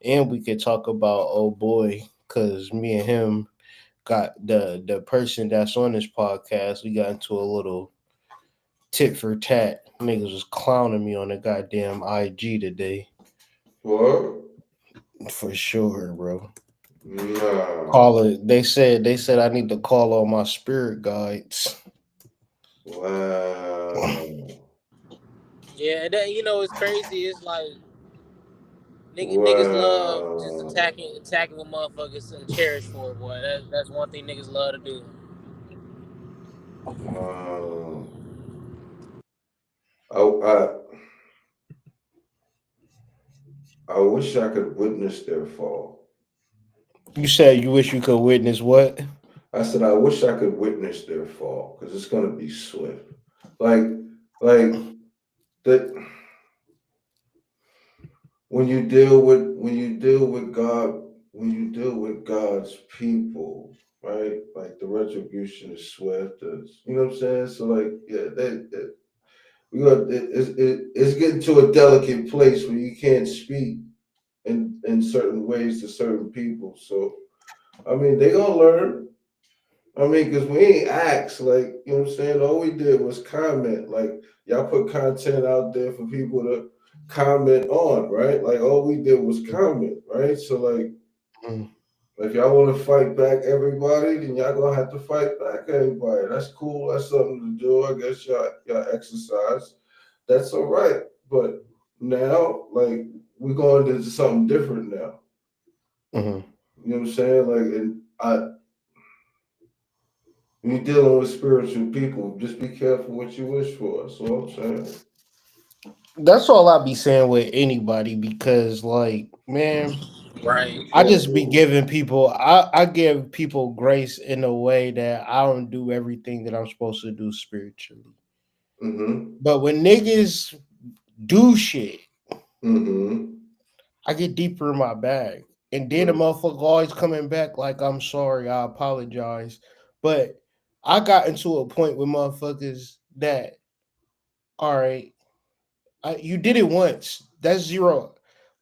and we could talk about oh boy, because me and him got the person that's on this podcast. We got into a little tit for tat. Niggas was clowning me on the goddamn IG today. What? For sure, bro. Nah. Call it. They said I need to call all my spirit guides. Wow. Yeah, and then it's crazy. It's like niggas love just Wow. attacking what motherfuckers cherish for, boy. That's one thing niggas love to do. Wow. I I wish I could witness their fall. You said you wish you could witness what? I said I wish I could witness their fall because it's gonna be swift. Like like that when you deal with God's people, right? Like the retribution is swift. You know what I'm saying? So like yeah, it's getting to a delicate place where you can't speak in certain ways to certain people. So I mean they gonna learn. I mean, because we ain't asked, like, you know what I'm saying? All we did was comment. Like, y'all put content out there for people to comment on, right? Like, all we did was comment, right? So, like, if y'all want to fight back everybody, then y'all gonna have to fight back everybody. That's cool. That's something to do. I guess y'all exercise. That's all right. But now, like, we're going into something different now. Mm-hmm. You know what I'm saying? Like, and when you're dealing with spiritual people, just be careful what you wish for. That's all I'm saying. That's all I be saying with anybody because, like, man, Right. Be I just be careful. giving people. I give people grace in a way that I don't do everything that I'm supposed to do spiritually. Mm-hmm. But when niggas do shit, Mm-hmm. I get deeper in my bag. And then the motherfucker always coming back like, I'm sorry, I apologize. But I got into a point with motherfuckers that, all right, you did it once. That's zero.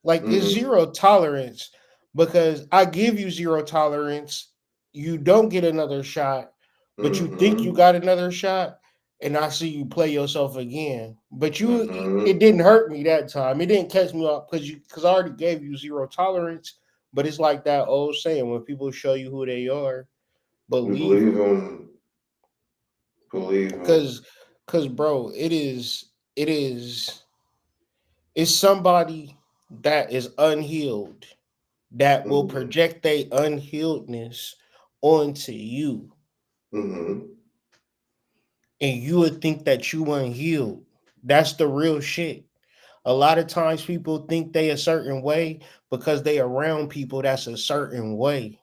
Like, it's Mm-hmm. zero tolerance because I give you zero tolerance. You don't get another shot, but you think you Mm-hmm. got another shot, and I see you play yourself again. But it Mm-hmm. didn't hurt me that time. It didn't catch me off because I already gave you zero tolerance. But it's like that old saying: when people show you who they are, You believe believe them. him. Believe him. Cause bro, it is it's somebody that is unhealed that will Mm-hmm. project their unhealedness onto you, Mm-hmm. and you would think that you unhealed. That's the real shit. A lot of times people think they a certain way because they around people that's a certain way.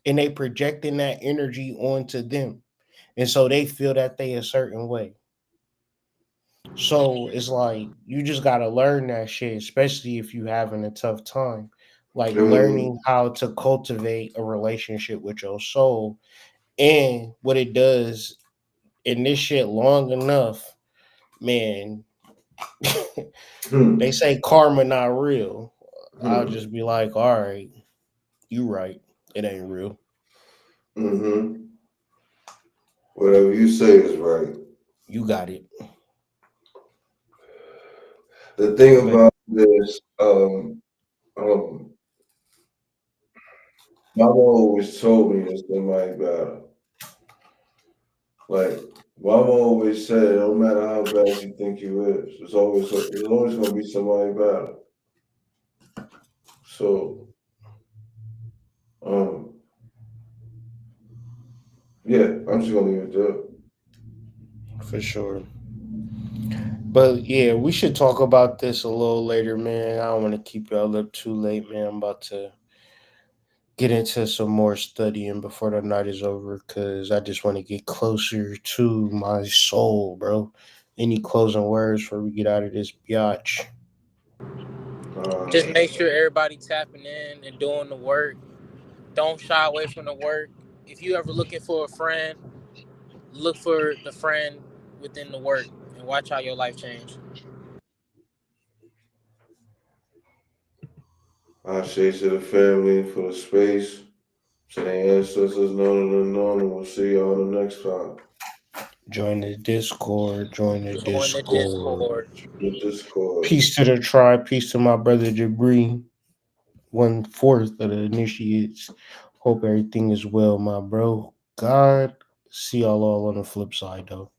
And they projecting that energy onto them. And so they feel that they a certain way. So it's like you just gotta learn that shit, especially if you having a tough time. Like learning how to cultivate a relationship with your soul and what it does in this shit long enough, man. They say karma not real. I'll just be like, all right, you right. It ain't real. Mm-hmm. Whatever you say is right. You got it. The thing about this, Mama always told me it's somebody better. Like Mama always said, no matter how bad you think you is, there's always gonna be somebody better. So, yeah, I'm just gonna leave it there. For sure. But yeah, we should talk about this a little later, man. I don't want to keep y'all up too late, man. I'm about to get into some more studying before the night is over because I just want to get closer to my soul, bro. Any closing words before we get out of this biatch? Just make sure everybody tapping in and doing the work. Don't shy away from the work. If you ever looking for a friend, look for the friend within the work and watch how your life change. I say to the family for the space, to the ancestors known and unknown, and we'll see y'all on the next time. Join the Discord. Join the Discord. The Discord. Peace to the tribe. Peace to my brother Jabri. 1/4 of the initiates. Hope everything is well, my bro. God, see y'all all on the flip side, though.